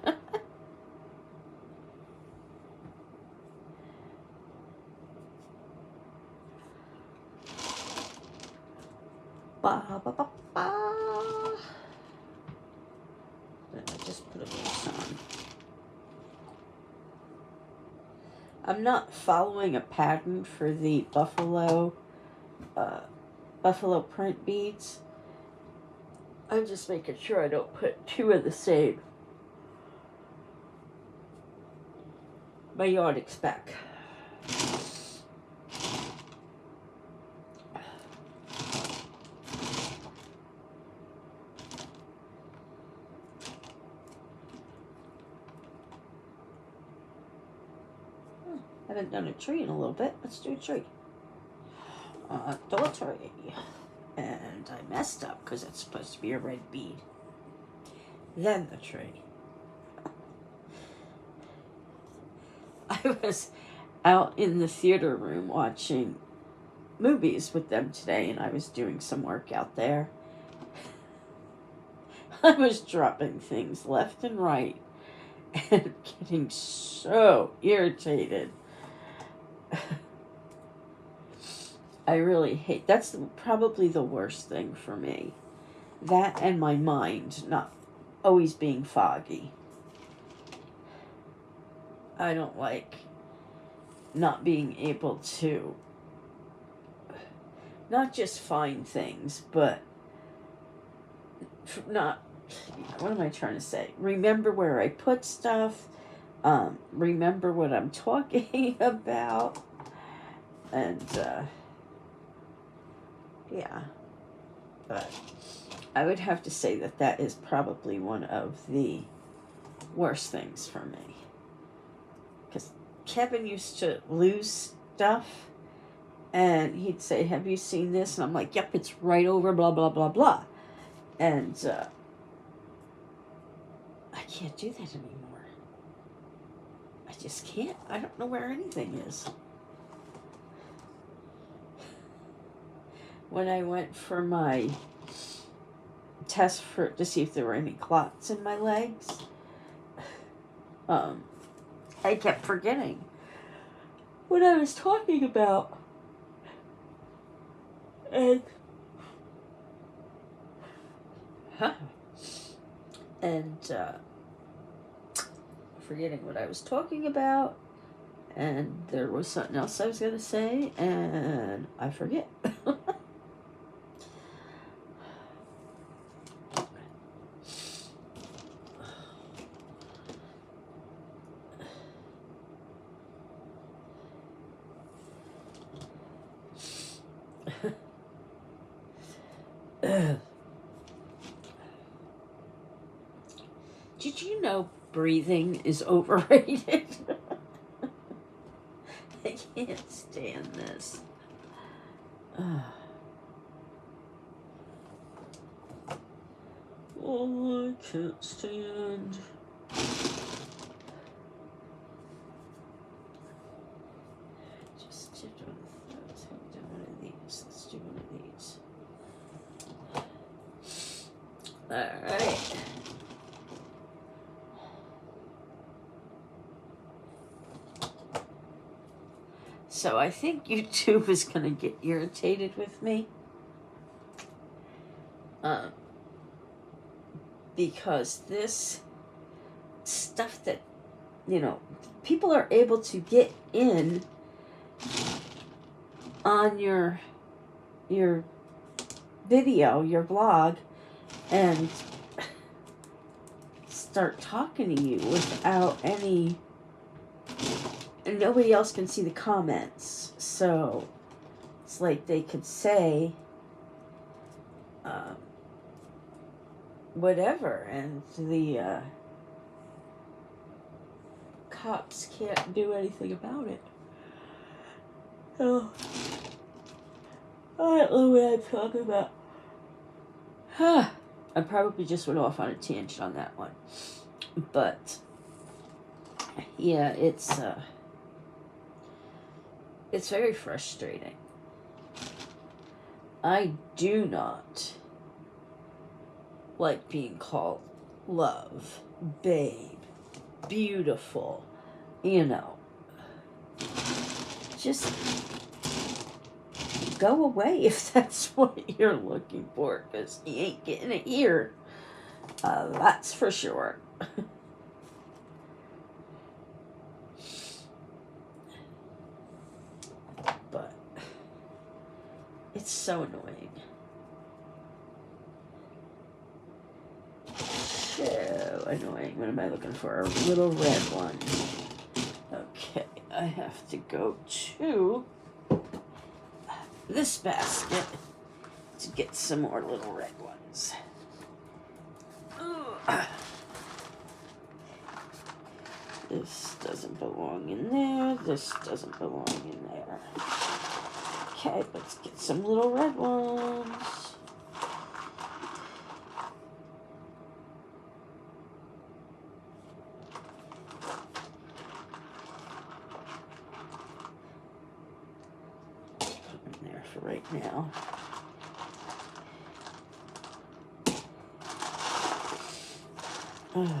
Speaker 1: ba, ba, ba. Then I just put a mix on. I'm not following a pattern for the buffalo print beads. I'm just making sure I don't put two of the same. My yardic's back. I haven't done a tree in a little bit. Let's do a tree. Do a tree. And I messed up because it's supposed to be a red bead. Then the tree. I was out in the theater room watching movies with them today, and I was doing some work out there. I was dropping things left and right and getting so irritated. I really hate, that's probably the worst thing for me. That and my mind not always being foggy. I don't like not being able to not just find things, but not, what am I trying to say? Remember where I put stuff, remember what I'm talking about, and, yeah. But I would have to say that that is probably one of the worst things for me. Because Kevin used to lose stuff, and he'd say, have you seen this? And I'm like, yep, it's right over, blah, blah, blah, blah. And I can't do that anymore. I just can't. I don't know where anything is. When I went for my test to see if there were any clots in my legs, I kept forgetting what I was talking about. And forgetting what I was talking about, and there was something else I was going to say, and I forget. Did you know breathing is overrated? I can't stand this. Oh, I can't stand. Just did one of those. Haven't done one of these. Let's do one of these. Alright. So I think YouTube is going to get irritated with me. Because this stuff that, people are able to get in on your video, your blog, and start talking to you without any, and nobody else can see the comments. So it's like they could say whatever, and the cops can't do anything about it. Oh, I don't know what I'm talking about. I probably just went off on a tangent on that one. But yeah, it's very frustrating. I do not like being called love, babe, beautiful, just go away if that's what you're looking for, because you ain't getting it here. That's for sure. But it's so annoying. So annoying. What am I looking for? A little red one. Okay, I have to go to this basket to get some more little red ones. This doesn't belong in there. This doesn't belong in there. Okay, let's get some little red ones. Put them there for right now. Alright,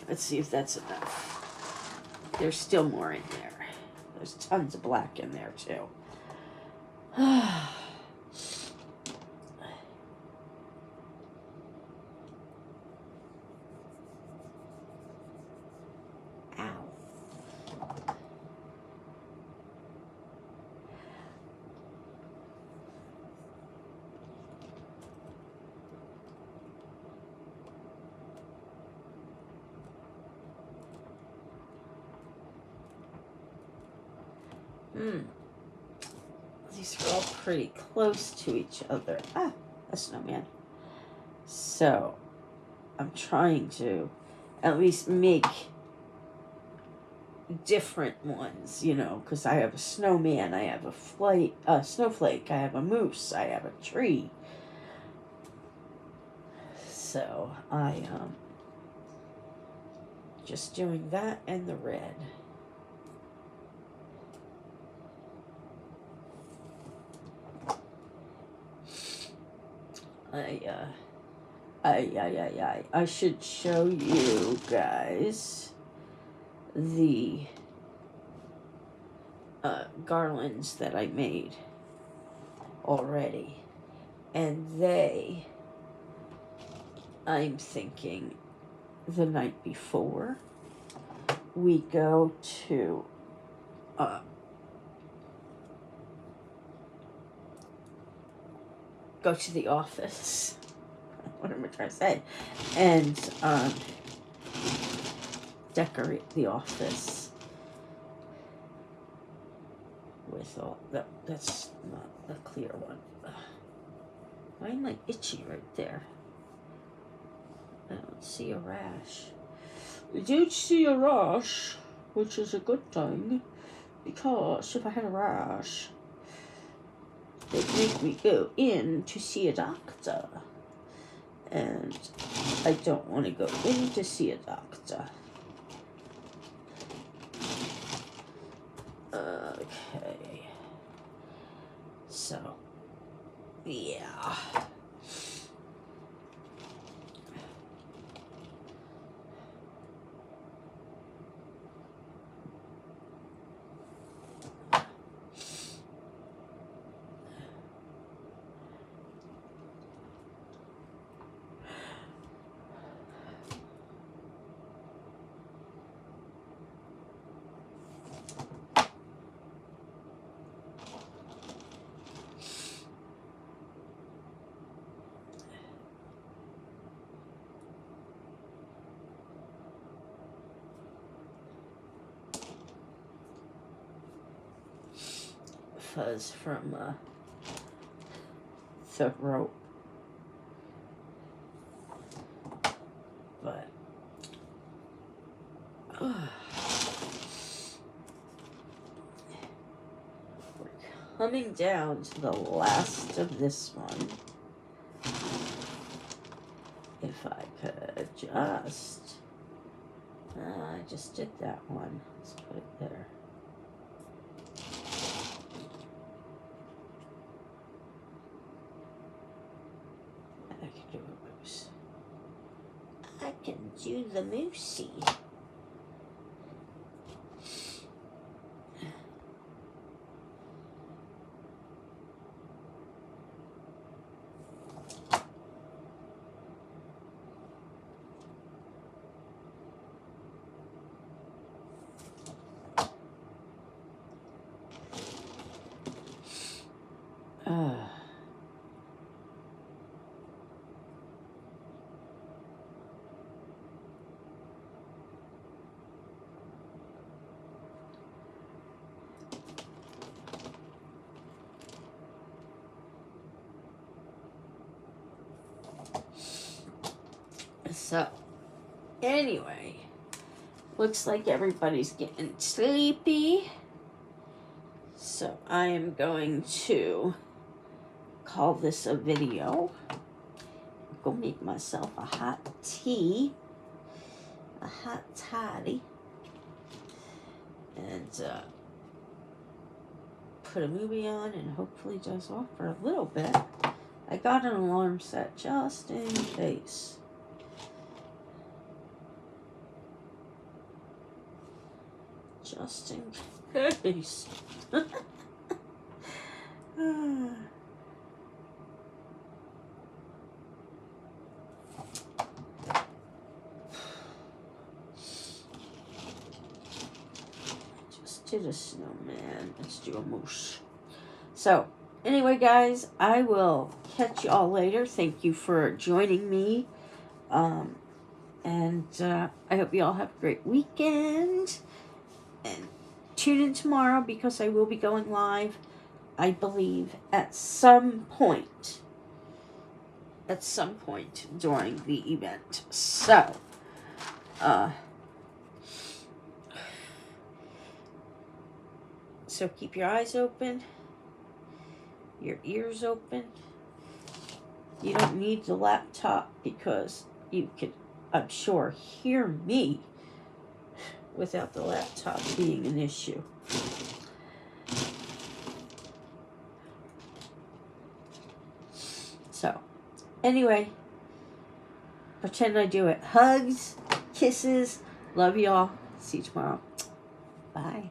Speaker 1: let's see if that's enough. There's still more in there. There's tons of black in there, too. Ow. These are all pretty close to each other. Ah, a snowman. So, I'm trying to at least make different ones, you know, because I have a snowman, I have a snowflake, I have a moose, I have a tree. So, I just doing that and the red. I should show you guys the garlands that I made already. And I'm thinking the night before we go to the office. What am I trying to say? And decorate the office with all that. That's not a clear one. Why am I itchy right there? I don't see a rash. I do see a rash, which is a good thing, because if I had a rash, they'd make me go in to see a doctor. And I don't want to go in to see a doctor. Okay. So, yeah. Fuzz from the rope. But we're coming down to the last of this one. If I could adjust. I just did that one. Let's put it there. I can do a moose. I can do the moosey. So, anyway, looks like everybody's getting sleepy. So, I am going to call this a video. Go make myself a hot tea, a hot toddy. and put a movie on and hopefully doze off for a little bit. I got an alarm set just in case. Just in case. Just did a snowman. Let's do a moose. So, anyway, guys, I will catch you all later. Thank you for joining me. And I hope you all have a great weekend. And tune in tomorrow because I will be going live, I believe, at some point. At some point during the event. So, so keep your eyes open, your ears open. You don't need the laptop because you can, I'm sure, hear me without the laptop being an issue. So, anyway, pretend I do it. Hugs, kisses, love y'all. See you tomorrow. Bye.